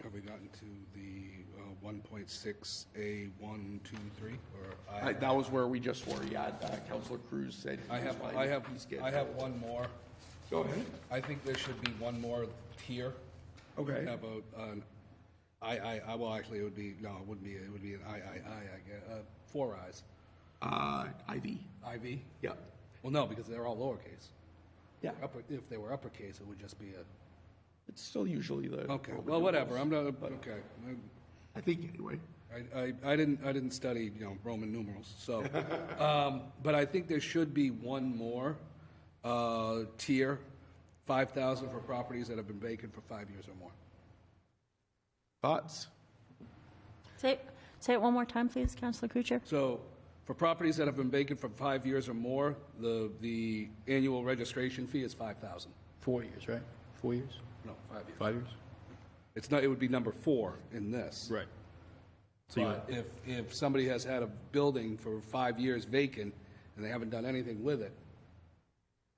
Have we gotten to the 1.6A1, 2, 3? Or That was where we just were, yeah. Councilor Cruz said he was fine with the schedule. I have one more. Go ahead. I think there should be one more tier. Okay. Have well, actually, it would be, no, it wouldn't be, it would be an I guess, 4 eyes. IV. IV? Yeah. Well, no, because they're all lowercase. Yeah. If they were uppercase, it would just be a, It's still usually the. okay, Roman well, whatever, numerals. I'm not, okay. I think anyway. I didn't study, Roman numerals, so, but I think there should be one more tier, 5,000 for properties that have been vacant for 5 years or more. Thoughts? Say it one more time, please, Councilor Kuchar. So, for properties that have been vacant for 5 years or more, the annual registration fee is 5,000. 4 years, right? 4 years? No, 5 years. 5 years? It's not, it would be number 4 in this. Right. So But if somebody has had a building for 5 years vacant and they haven't done anything with it,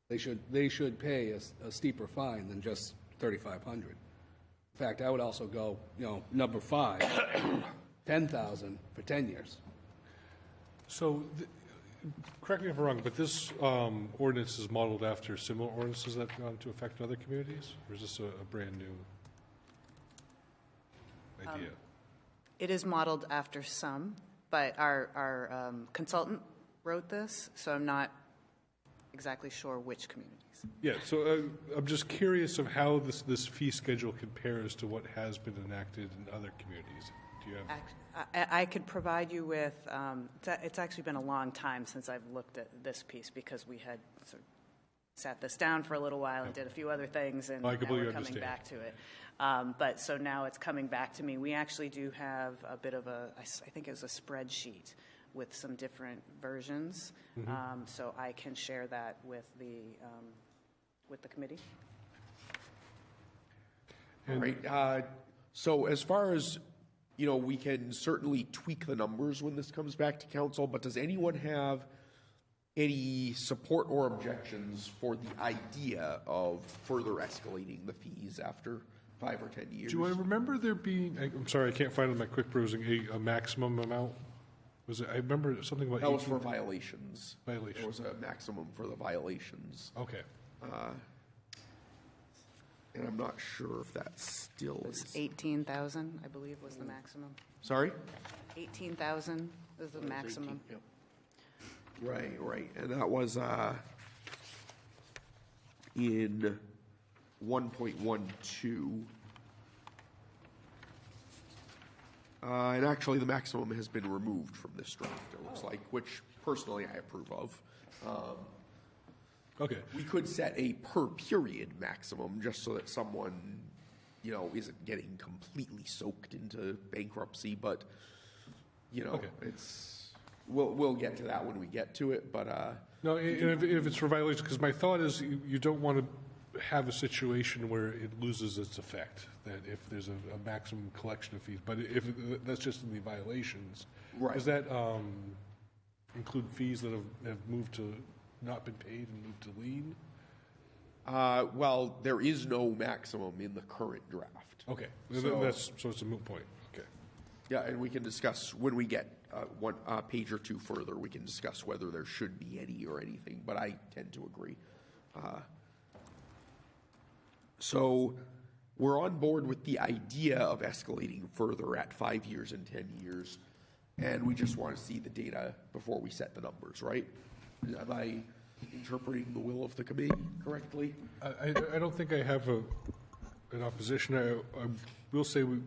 they should pay a steeper fine than just 3,500. In fact, I would also go, number 5, 10,000 for 10 years. So, correct me if I'm wrong, but this ordinance is modeled after similar ordinances that have gone into effect in other communities? Or is this a brand-new idea? It is modeled after some, but our consultant wrote this, so I'm not exactly sure which communities. Yeah, so I'm just curious of how this fee schedule compares to what has been enacted in other communities. Do you have? I could provide you with, it's actually been a long time since I've looked at this piece because we had sort of sat this down for a little while and did a few other things, and I now completely we're coming understand. back to it. But so now it's coming back to me. We actually do have a bit of I think it was a spreadsheet with some different versions. So I can share that with the committee. All right. So as far as, we can certainly tweak the numbers when this comes back to council, but does anyone have any support or objections for the idea of further escalating the fees after 5 or 10 years? Do I remember there being, I'm sorry, I can't find it in my quick browsing, a maximum amount? Was it, I remember something about That was for 18 violations. Violations. There was a maximum for the violations. Okay. And I'm not sure if that still It was is. 18,000, I believe, was the maximum. Sorry? 18,000 is the maximum. Right. And that was in 1.12. And actually, the maximum has been removed from this draft, it looks like, which personally I approve of. Okay. We could set a per period maximum just so that someone, isn't getting completely soaked into bankruptcy, but, Okay. we'll get to that when we get to it, but, No, and if it's for violation, because my thought is you don't want to have a situation where it loses its effect, that if there's a maximum collection of fees, but if that's just in the violations. Right. Does that include fees that have moved to, not been paid and moved to lien? well, there is no maximum in the current draft. Okay, So- so it's a moot point, okay. Yeah, and we can discuss, when we get one page or two further, we can discuss whether there should be any or anything, but I tend to agree. So we're on board with the idea of escalating further at 5 years and 10 years, and we just want to see the data before we set the numbers, right? Am I interpreting the will of the committee correctly? I don't think I have an opposition. I will say we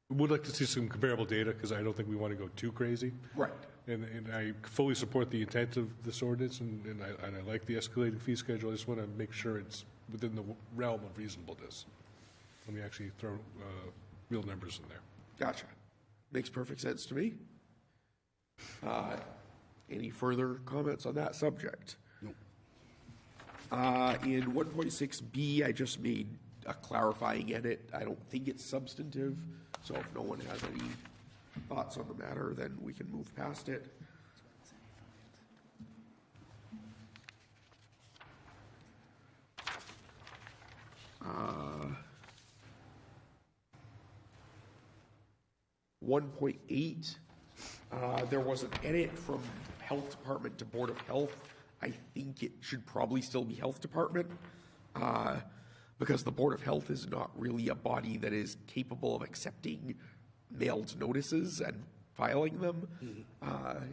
would like to see some comparable data, because I don't think we want to go too crazy. Right. And I fully support the intent of this ordinance, and I like the escalating fee schedule. I just want to make sure it's within the realm of reasonableness when we actually throw real numbers in there. Gotcha. Makes perfect sense to me. Any further comments on that subject? Nope. In 1.6B, I just made a clarifying edit. I don't think it's substantive, so if no one has any thoughts on the matter, then we can move past it. 1.8, there was an edit from Health Department to Board of Health. I think it should probably still be Health Department, because the Board of Health is not really a body that is capable of accepting mailed notices, and filing them.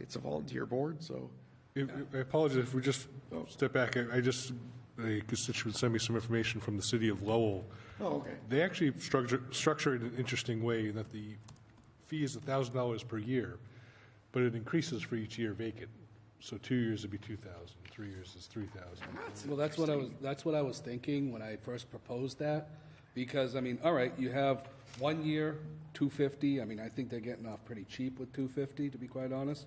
It's a volunteer board, so. I apologize if we just step back. I just, a constituent sent me some information from the city of Lowell. Oh, okay. They actually structure it in an interesting way in that the fee is $1,000 per year, but it increases for each year vacant. So 2 years would be 2,000, 3 years is 3,000. Well, that's what I was thinking when I first proposed that, because, I mean, all right, you have 1 year, $250. I mean, I think they're getting off pretty cheap with $250, to be quite honest.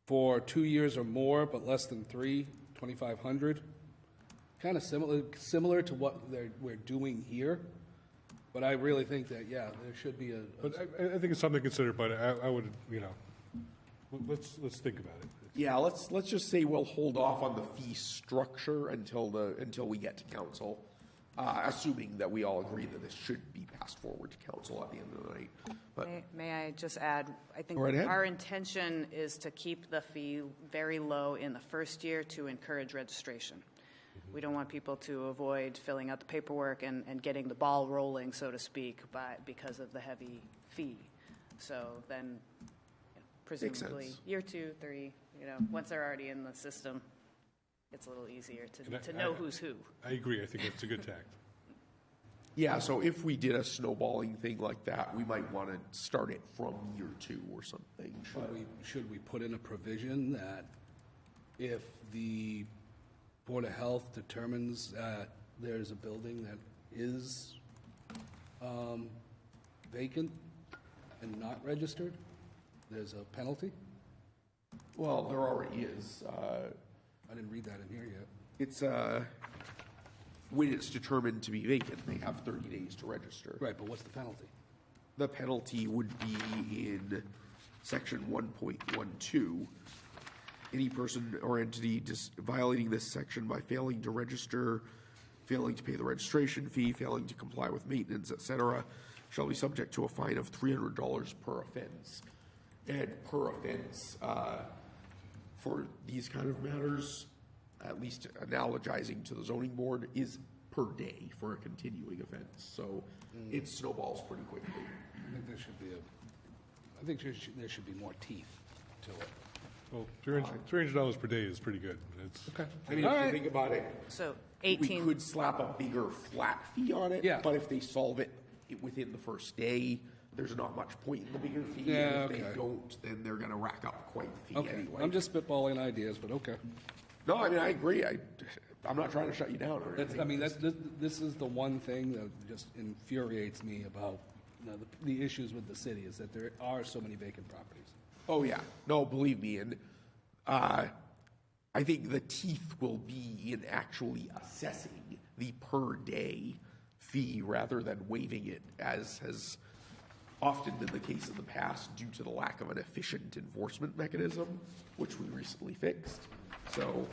For 2 years or more, but less than 3, $2,500. Kind of similar to what we're doing here. But I really think that, yeah, there should be a. But I think it's something to consider, but I would, let's think about it. Yeah, let's just say we'll hold off on the fee structure until we get to council, assuming that we all agree that this should be passed forward to council at the end of the night. But May I just add, I think Go right ahead. our intention is to keep the fee very low in the first year to encourage registration. We don't want people to avoid filling out the paperwork and getting the ball rolling, so to speak, because of the heavy fee. So then, presumably, sense. year 2, 3, once they're already in the system, it's a little easier to know who's who. I agree. I think that's a good tact. yeah, so if we did a snowballing thing like that, we might want to start it from year 2 or something. Should we put in a provision that if the Board of Health determines that there's a building that is vacant and not registered, there's a penalty? Well, there already is. I didn't read that in here yet. It's when it's determined to be vacant, they have 30 days to register. Right, but what's the penalty? The penalty would be in section 1.12. Any person or entity violating this section by failing to register, failing to pay the registration fee, failing to comply with maintenance, etc., shall be subject to a fine of $300 per offense. And per offense, for these kind of matters, at least analogizing to the zoning board, is per day for a continuing offense. So it snowballs pretty quickly. I think there should be more teeth to it. Well, $300 per day is pretty good. It's Okay. I mean, if you think about it, So we 18, could slap a bigger flat fee on it. Yeah. But if they solve it within the first day, there's not much point in the bigger fee. Yeah, and if okay. they don't, then they're going to rack up quite the fee Okay, anyway. I'm just spitballing ideas, but okay. No, I mean, I agree. I'm not trying to shut you down or anything. This is the one thing that just infuriates me about the issues with the city, is that there are so many vacant properties. Oh, yeah. No, believe me. And I think the teeth will be in actually assessing the per day fee rather than waiving it, as has often been the case in the past due to the lack of an efficient enforcement mechanism, which we recently fixed. So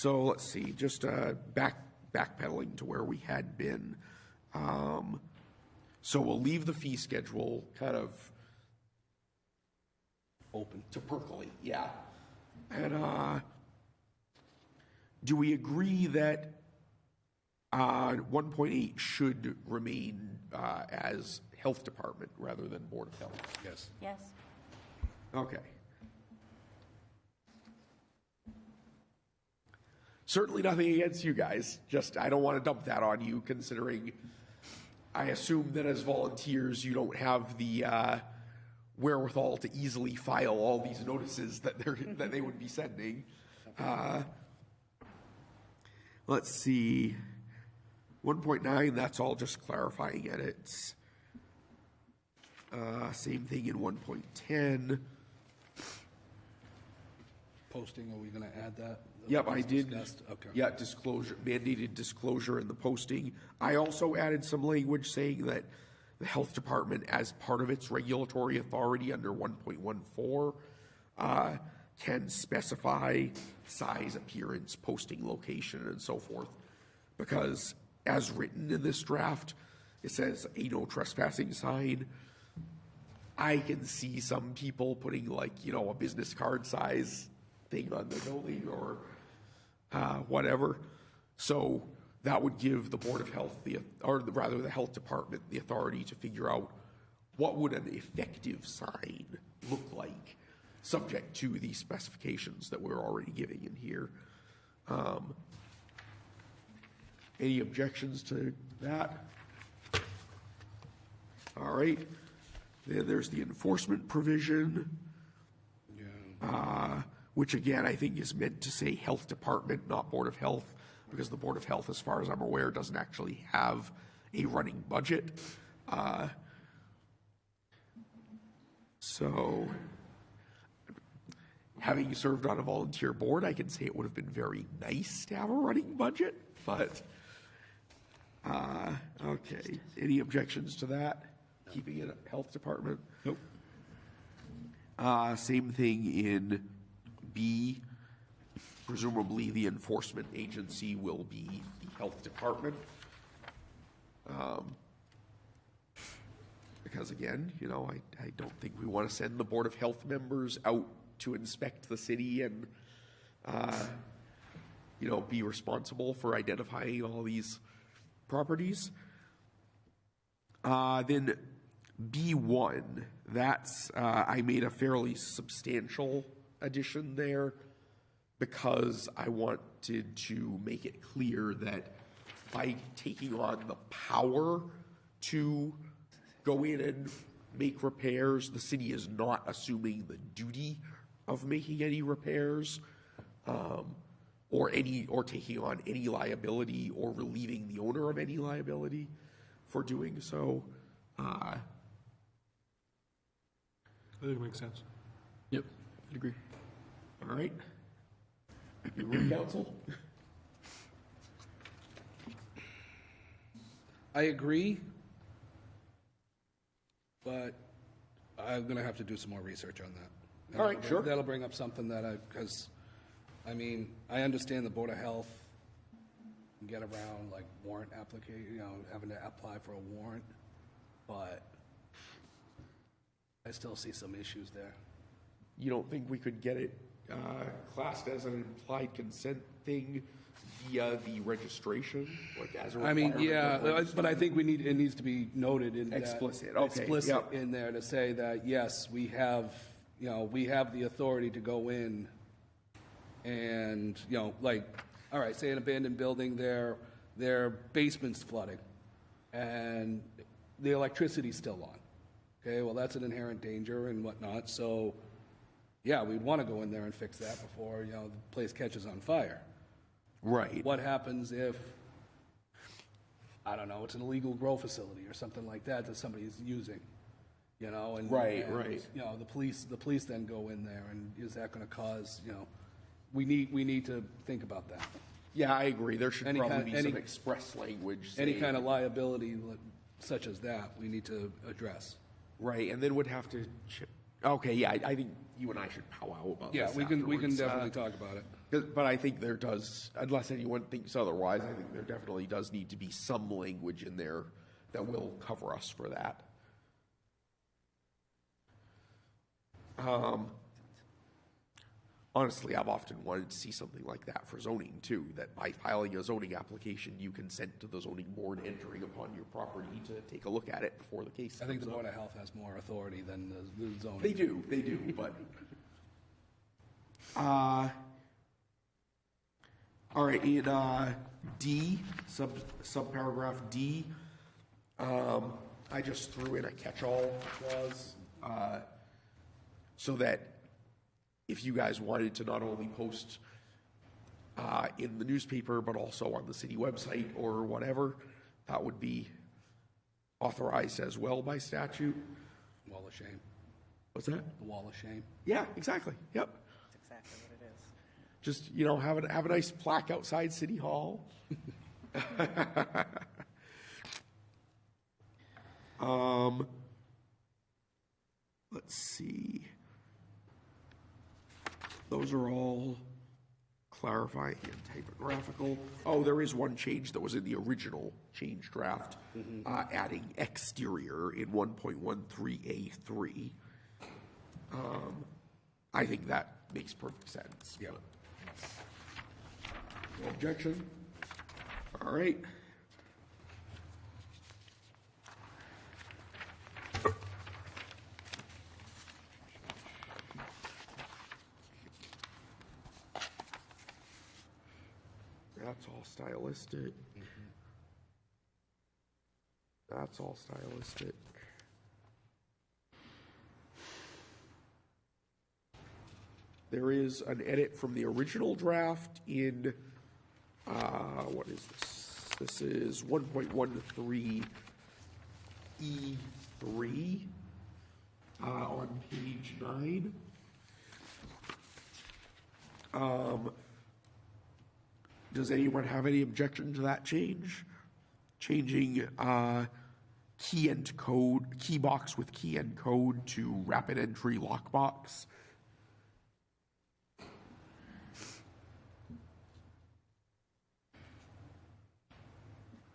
let's see, just backpedaling to where we had been. So we'll leave the fee schedule kind of Open. to percolate, yeah. And do we agree that 1.8 should remain as health department rather than Board of Health? Yes. Yes. Okay. Certainly nothing against you guys. Just I don't want to dump that on you, considering I assume that as volunteers you don't have the wherewithal to easily file all these notices that they would be sending. Let's see. 1.9, that's all just clarifying edits. Same thing in 1.10. Posting, are we going to add that? Yep, I did. Okay. Yeah, disclosure, mandated disclosure in the posting. I also added some language saying that the health department, as part of its regulatory authority under 1.14, can specify size, appearance, posting location, and so forth. Because as written in this draft, it says a no trespassing sign. I can see some people putting a business card size thing on the building or whatever. So that would give the Board of Health, the Health Department, the authority to figure out what would an effective sign look like, subject to the specifications that we're already giving in here. Any objections to that? All right. Then there's the enforcement provision, which again, I think is meant to say Health Department, not Board of Health, because the Board of Health, as far as I'm aware, doesn't actually have a running budget. So, having served on a volunteer board, I can say it would have been very nice to have a running budget, but, okay. Any objections to that? Keeping it at Health Department? Nope. Same thing in B. Presumably, the enforcement agency will be the Health Department. Because again, you know, I don't think we want to send the Board of Health members out to inspect the city and, you know, be responsible for identifying all these properties. Then B1, that's, I made a fairly substantial addition there because I wanted to make it clear that by taking on the power to go in and make repairs, the city is not assuming the duty of making any repairs, or taking on any liability or relieving the owner of any liability for doing so. I think it makes sense. Yep, I'd agree. All right. You agree, council? I agree, but I'm going to have to do some more research on that. All right, sure. That'll bring up something that because, I mean, I understand the Board of Health can get around like warrant application, you know, having to apply for a warrant, but I still see some issues there. You don't think we could get it classed as an implied consent thing via the registration, like as a requirement? I mean, yeah, but I think it needs to be noted in Explicit, that, okay, explicit yep. in there to say that yes, we have the authority to go in and, you know, like, all right, say an abandoned building, their basement's flooding and the electricity's still on. Okay, well, that's an inherent danger and whatnot. So, yeah, we'd want to go in there and fix that before, you know, the place catches on fire. Right. What happens if, I don't know, it's an illegal grow facility or something like that somebody's using, you know? And, Right. You know, the police then go in there, and is that going to cause, you know, we need to think about that. Yeah, I agree. There should Any probably kind- be any- some express language. Any saying- kind of liability such as that, we need to address. Right, and then would have to okay, yeah, I think you and I should powwow about Yeah, this we can afterwards. definitely talk about it. But I think there does, unless anyone thinks otherwise, I think there definitely does need to be some language in there that will cover us for that. Honestly, I've often wanted to see something like that for zoning too, that by filing a zoning application, you consent to the zoning board entering upon your property to take a look at it before the case I think the comes Board up. of Health has more authority than the zoning. They do, but. All right, in D, subparagraph D, I just threw in a catch-all clause so that if you guys wanted to not only post in the newspaper, but also on the city website or whatever, that would be authorized as well by statute. Wall of shame. What's that? The wall of shame. Yeah, exactly. Yep. That's exactly what it is. Just, you know, have a nice plaque outside City Hall. Let's see. Those are all clarifying and typographical. Oh, there is one change that was in the original change draft, adding exterior in 1.13A3. I think that makes perfect sense. Yeah. No objection? All right. That's all stylistic. That's all stylistic. There is an edit from the original draft in, what is this? This is 1.13 E3 on page 9. Does anyone have any objection to that change? Changing key box with key and code to rapid entry lockbox.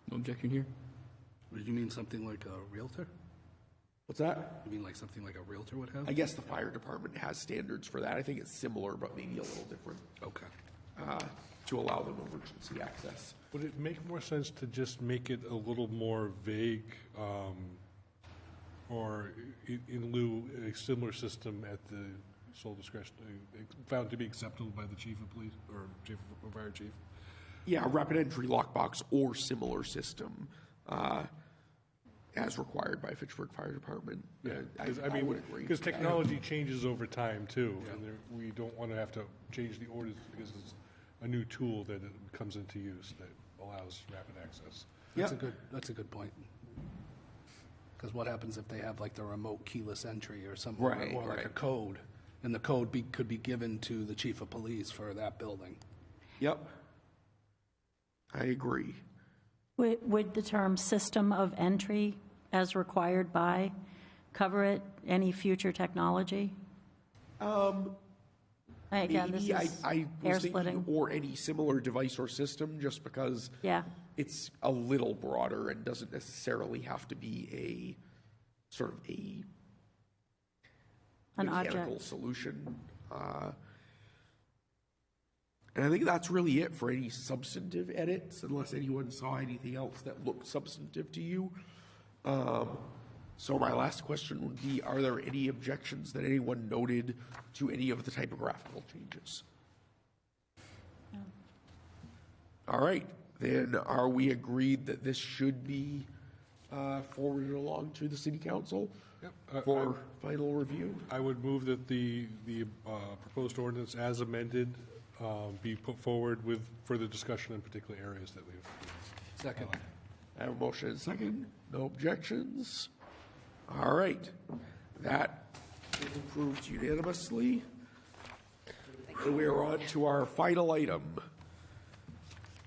No objection here? Would you mean something like a Realtor? What's that? You mean like something like a Realtor would have? I guess the fire department has standards for that. I think it's similar, but maybe a little different. Okay. To allow them emergency access. Would it make more sense to just make it a little more vague, or in lieu, a similar system at the sole discretion, found to be acceptable by the chief of police or chief of fire chief? Yeah, a rapid entry lockbox or similar system, as required by Fitchburg Fire Department. Yeah, I would agree. Because technology changes over time too, and we don't want to have to change the orders because it's a new tool that it comes into use that allows rapid access. That's a good point. Because what happens if they have like the remote keyless entry or something, Right, or like right. a code, and the code could be given to the chief of police for that building? Yep. I agree. Would the term system of entry as required by cover it, any future technology? Again, this Maybe is I air was thinking splitting. or any similar device or system, just because Yeah, it's a little broader and doesn't necessarily have to be a sort of a an mechanical object. solution. And I think that's really it for any substantive edits, unless anyone saw anything else that looked substantive to you. So my last question would be, are there any objections that anyone noted to any of the typographical changes? No. All right, then are we agreed that this should be forwarded along to the city council for final review? I would move that the proposed ordinance as amended be put forward with further discussion in particular areas that we've. Second. I have a motion and a second. No objections. All right. That is approved unanimously. And we are on to our final item.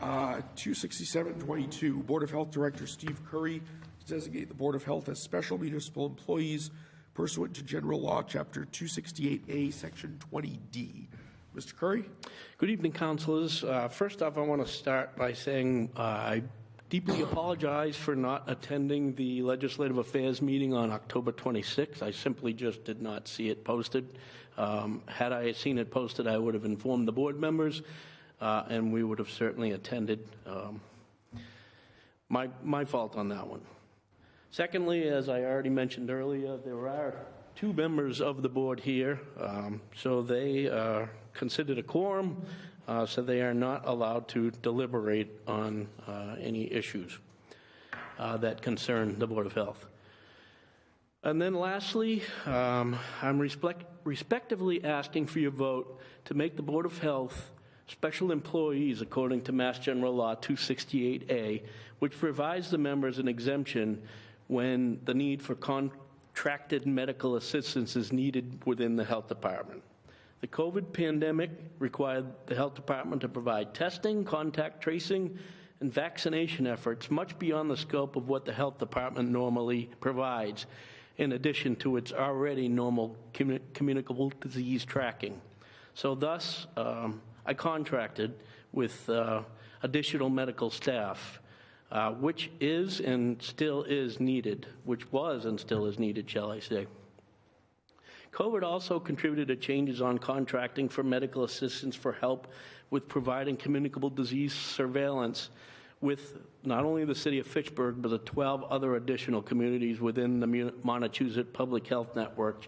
26722, Board of Health Director Steve Curry to designate the Board of Health as special municipal employees pursuant to General Law, Chapter 268A, Section 20D. Mr. Curry? Good evening, councilors. First off, I want to start by saying I deeply apologize for not attending the Legislative Affairs meeting on October 26th. I simply just did not see it posted. Had I seen it posted, I would have informed the board members, and we would have certainly attended. My fault on that one. Secondly, as I already mentioned earlier, there are two members of the board here, so they are considered a quorum, so they are not allowed to deliberate on any issues that concern the Board of Health. And then lastly, I'm respectively asking for your vote to make the Board of Health special employees according to Mass General Law 268A, which provides the members an exemption when the need for contracted medical assistance is needed within the health department. The COVID pandemic required the health department to provide testing, contact tracing, and vaccination efforts much beyond the scope of what the health department normally provides, in addition to its already normal communicable disease tracking. So thus, I contracted with additional medical staff, which is and still is needed, which was and still is needed, shall I say. COVID also contributed to changes on contracting for medical assistance for help with providing communicable disease surveillance, with not only the city of Fitchburg, but the 12 other additional communities within the Montezut Public Health Network,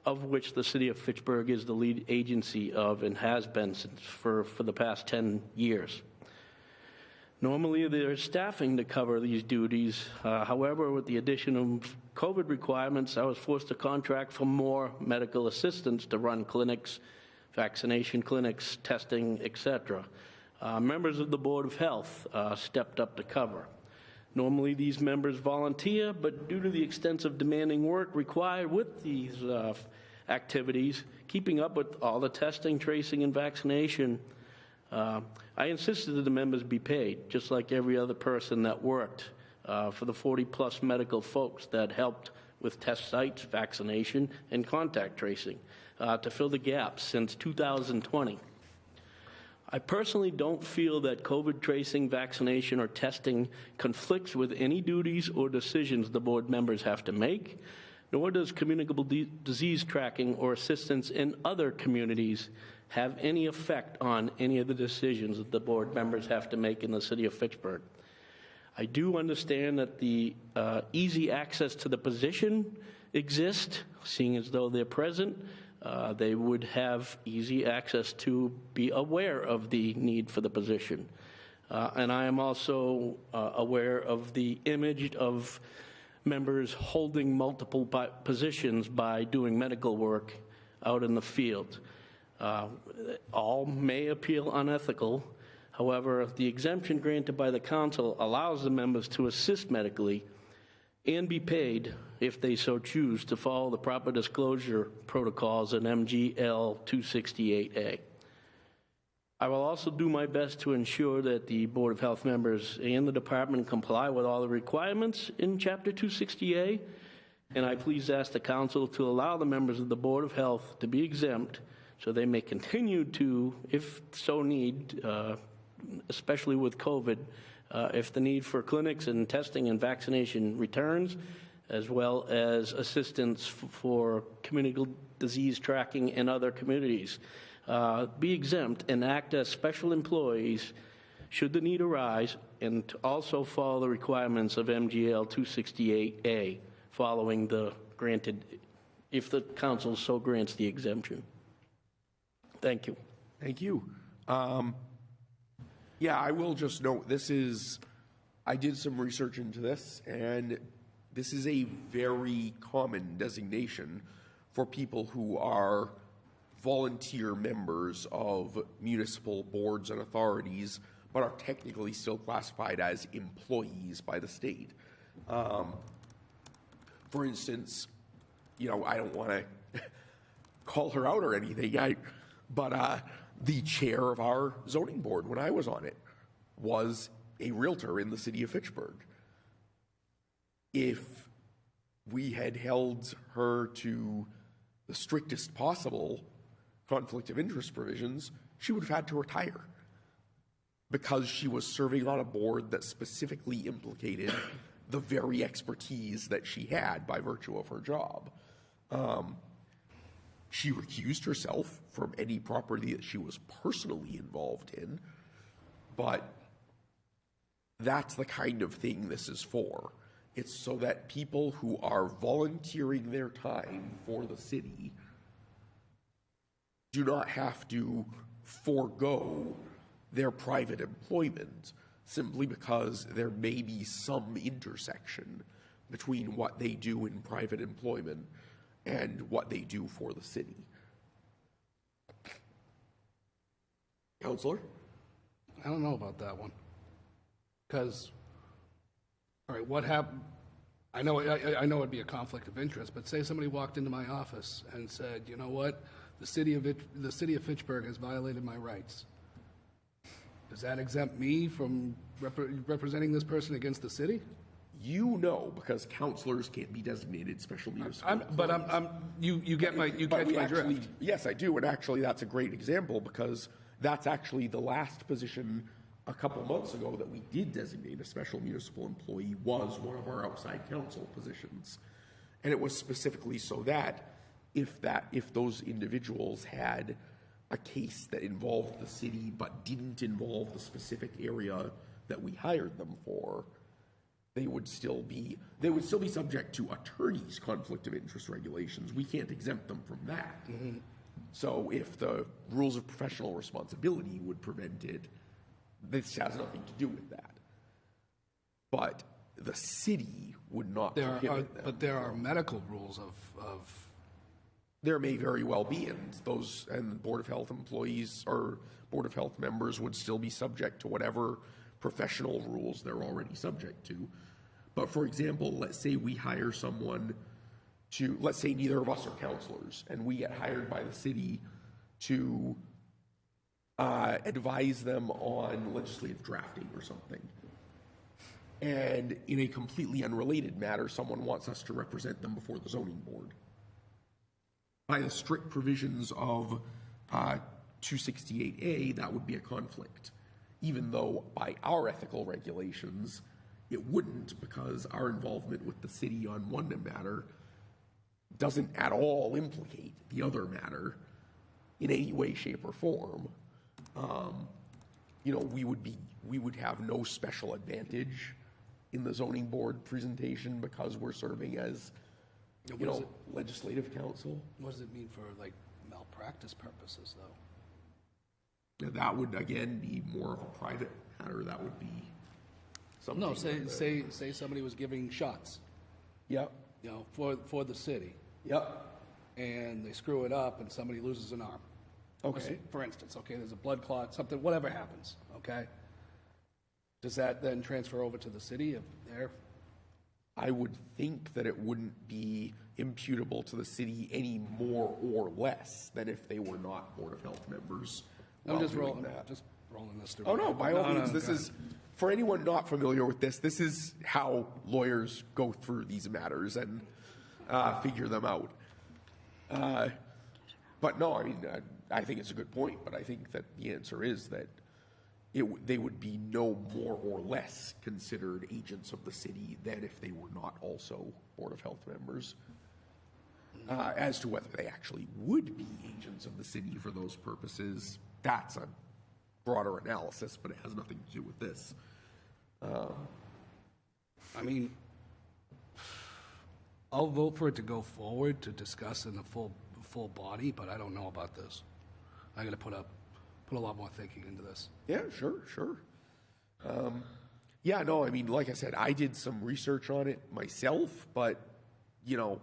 of which the city of Fitchburg is the lead agency of and has been since for the past 10 years. Normally, there's staffing to cover these duties. However, with the addition of COVID requirements, I was forced to contract for more medical assistants to run clinics, vaccination clinics, testing, etc. Members of the Board of Health stepped up to cover. Normally, these members volunteer, but due to the extensive demanding work required with these activities, keeping up with all the testing, tracing, and vaccination, I insisted that the members be paid, just like every other person that worked for the 40-plus medical folks that helped with test sites, vaccination, and contact tracing to fill the gaps since 2020. I personally don't feel that COVID tracing, vaccination, or testing conflicts with any duties or decisions the board members have to make, nor does communicable disease tracking or assistance in other communities have any effect on any of the decisions that the board members have to make in the city of Fitchburg. I do understand that the easy access to the position exists, seeing as though they're present. They would have easy access to be aware of the need for the position. And I am also aware of the image of members holding multiple positions by doing medical work out in the field. All may appear unethical. However, the exemption granted by the council allows the members to assist medically and be paid if they so choose to follow the proper disclosure protocols in MGL 268A. I will also do my best to ensure that the Board of Health members and the department comply with all the requirements in Chapter 260A, and I please ask the council to allow the members of the Board of Health to be exempt so they may continue to, if so need, especially with COVID, if the need for clinics and testing and vaccination returns, as well as assistance for communicable disease tracking in other communities, be exempt and act as special employees should the need arise, and to also follow the requirements of MGL 268A following the granted, if the council so grants the exemption. Thank you. Thank you. Yeah, I will just note, I did some research into this, and this is a very common designation for people who are volunteer members of municipal boards and authorities, but are technically still classified as employees by the state. For instance, I don't want to call her out or anything, but the chair of our zoning board when I was on it was a realtor in the city of Fitchburg. If we had held her to the strictest possible conflict of interest provisions, she would have had to retire because she was serving on a board that specifically implicated the very expertise that she had by virtue of her job. She recused herself from any property that she was personally involved in, but that's the kind of thing this is for. It's so that people who are volunteering their time for the city do not have to forego their private employment simply because there may be some intersection between what they do in private employment and what they do for the city. Counselor? I don't know about that one. Because, all right, what happened? I know it'd be a conflict of interest, but say somebody walked into my office and said, you know what, the city of Fitchburg has violated my rights. Does that exempt me from representing this person against the city? You know, because counselors can't be designated special municipal employees. But you catch my drift. Yes, I do, and actually that's a great example because that's actually the last position a couple months ago that we did designate a special municipal employee was one of our outside counsel positions. And it was specifically so that if those individuals had a case that involved the city but didn't involve the specific area that we hired them for, they would still be subject to attorney's conflict of interest regulations. We can't exempt them from that. So if the rules of professional responsibility would prevent it, this has nothing to do with that. But the city would not prohibit them. But there are medical rules of There may very well be, and Board of Health employees or Board of Health members would still be subject to whatever professional rules they're already subject to. But for example, let's say we hire someone to, let's say neither of us are counselors, and we get hired by the city to advise them on legislative drafting or something. And in a completely unrelated matter, someone wants us to represent them before the zoning board. By the strict provisions of 268A, that would be a conflict, even though by our ethical regulations, it wouldn't, because our involvement with the city on one matter doesn't at all implicate the other matter in any way, shape, or form. You know, we would have no special advantage in the zoning board presentation because we're serving as, you know, legislative counsel. What does it mean for like malpractice purposes, though? Now, that would again be more of a private matter. That would be something. No, say somebody was giving shots, Yep. you know, for the city, Yep. and they screw it up, and somebody loses an arm. Okay. For instance, okay, there's a blood clot, something, whatever happens, okay? Does that then transfer over to the city of their? I would think that it wouldn't be imputable to the city any more or less than if they were not Board of Health members. I'm while just doing rolling that. just rolling this through. Oh, no, by all means, no, this go is, for anyone not familiar with this is how lawyers go through these matters and figure them out. But no, I mean, I think it's a good point, but I think that the answer is that they would be no more or less considered agents of the city than if they were not also Board of Health members. As to whether they actually would be agents of the city for those purposes, that's a broader analysis, but it has nothing to do with this. I mean, I'll vote for it to go forward to discuss in the full body, but I don't know about this. I got to put a lot more thinking into this. Yeah, sure. Yeah, no, I mean, like I said, I did some research on it myself, but, you know,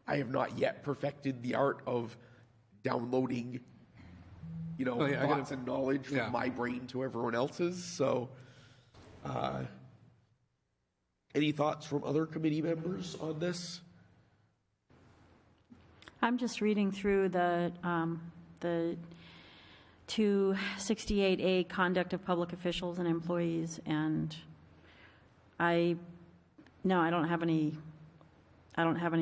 I have not yet perfected the art of downloading, you know, thoughts and knowledge from my brain to everyone else's. So, any thoughts from other committee members on this? I'm just reading through the 268A conduct of public officials and employees, and I don't have any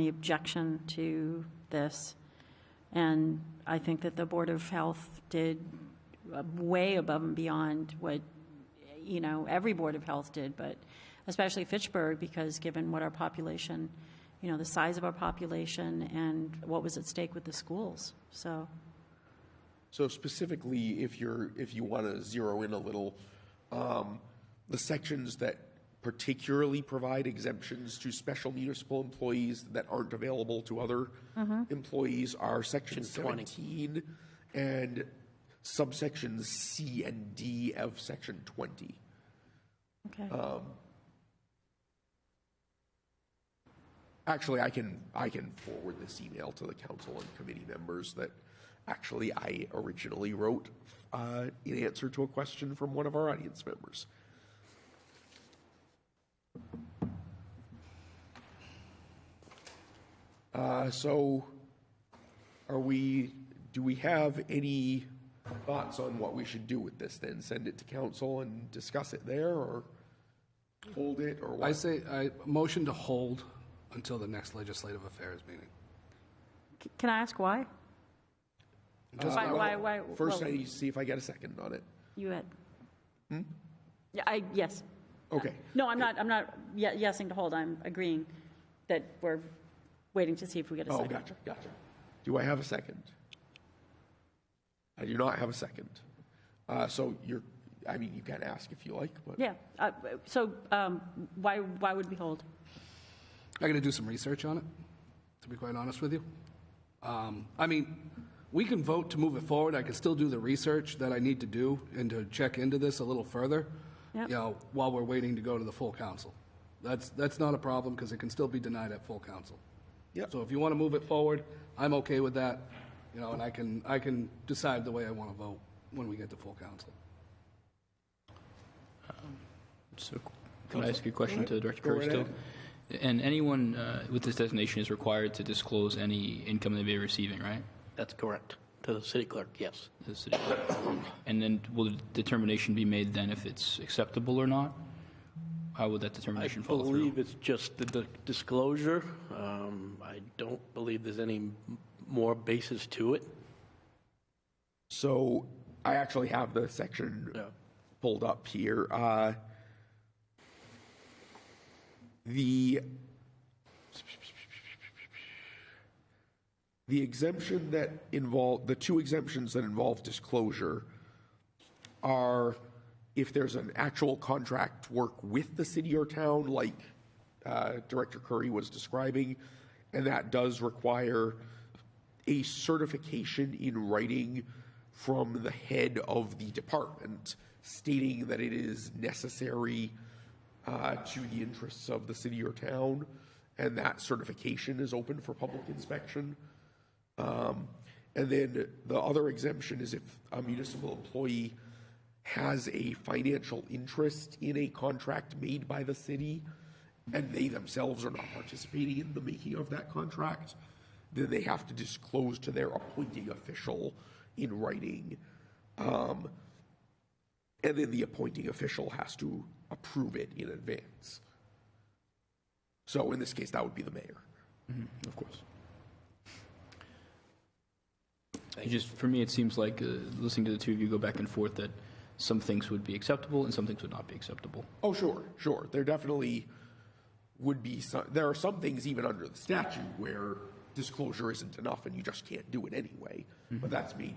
objection to this. And I think that the Board of Health did way above and beyond what, you know, every Board of Health did, but especially Fitchburg, because given what our population, you know, the size of our population and what was at stake with the schools. So specifically, if you want to zero in a little, the sections that particularly provide exemptions to special municipal employees that aren't available to other employees are section 17 and subsections C and D of section 20. okay. Actually, I can forward this email to the council and committee members that actually I originally wrote in answer to a question from one of our audience members. So, do we have any thoughts on what we should do with this then? Send it to council and discuss it there, or hold it, or what? I say, I motion to hold until the next Legislative Affairs meeting. Can I ask why? Why? First, well, I need to see if I get a second on it. You had. Yeah, yes. Okay. No, I'm not yesing to hold. I'm agreeing that we're waiting to see if we get a Oh, second. gotcha. Do I have a second? I do not have a second. So I mean, you can ask if you like, but. Yeah, so why would we hold? I got to do some research on it, to be quite honest with you. I mean, we can vote to move it forward. I can still do the research that I need to do and to check into this a little further, Yep. you know, while we're waiting to go to the full council. That's not a problem because it can still be denied at full council. Yep. So if you want to move it forward, I'm okay with that, you know, and I can decide the way I want to vote when we get to full council. So can I ask you a question to Director Go Curry right still? ahead. And anyone with this designation is required to disclose any income they may be receiving, right? That's correct. To the city clerk, yes. To the city clerk. And then will the determination be made then if it's acceptable or not? How would that I determination follow through? believe it's just the disclosure. I don't believe there's any more basis to it. So I actually have the section Yeah. pulled up here. The exemption that involve, the two exemptions that involve disclosure are if there's an actual contract work with the city or town, like Director Curry was describing, and that does require a certification in writing from the head of the department stating that it is necessary to the interests of the city or town, and that certification is open for public inspection. And then the other exemption is if a municipal employee has a financial interest in a contract made by the city, and they themselves are not participating in the making of that contract, then they have to disclose to their appointing official in writing. And then the appointing official has to approve it in advance. So in this case, that would be the mayor. Of course. It just, for me, it seems like, listening to the two of you go back and forth, that some things would be acceptable and some things would not be acceptable. Oh, sure. There definitely would be some, there are some things even under the statute where disclosure isn't enough and you just can't do it anyway. But that's made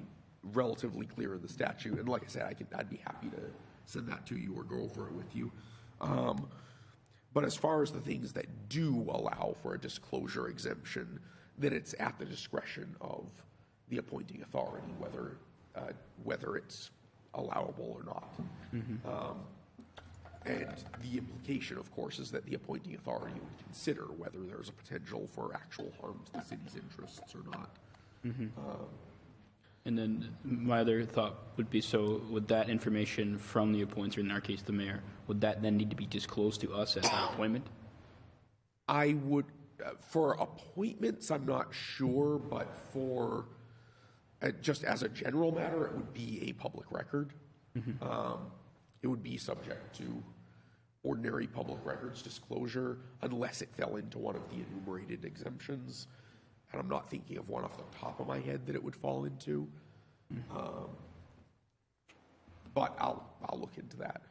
relatively clear in the statute. And like I said, I'd be happy to send that to you or go over it with you. But as far as the things that do allow for a disclosure exemption, then it's at the discretion of the appointing authority, whether it's allowable or not. And the implication, of course, is that the appointing authority would consider whether there's a potential for actual harm to the city's interests or not. And then my other thought would be, so would that information from the appointer, in our case the mayor, would that then need to be disclosed to us as an appointment? I would, for appointments, I'm not sure, but for, just as a general matter, it would be a public record. It would be subject to ordinary public records disclosure unless it fell into one of the enumerated exemptions. And I'm not thinking of one off the top of my head that it would fall into. But I'll look into that.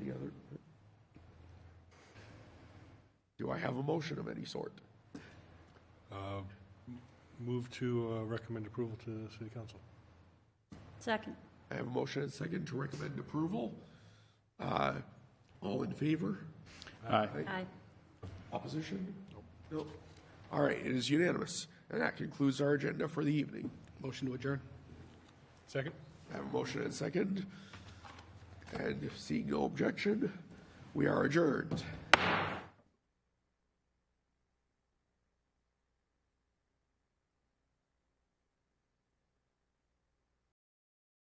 Any other? Do I have a motion of any sort? Move to recommend approval to the city council. Second. I have a motion and a second to recommend approval. All in favor? Aye. Aye. Opposition? Nope. All right, it is unanimous. And that concludes our agenda for the evening. Motion to adjourn? Second? I have a motion and a second. And seeing no objection, we are adjourned.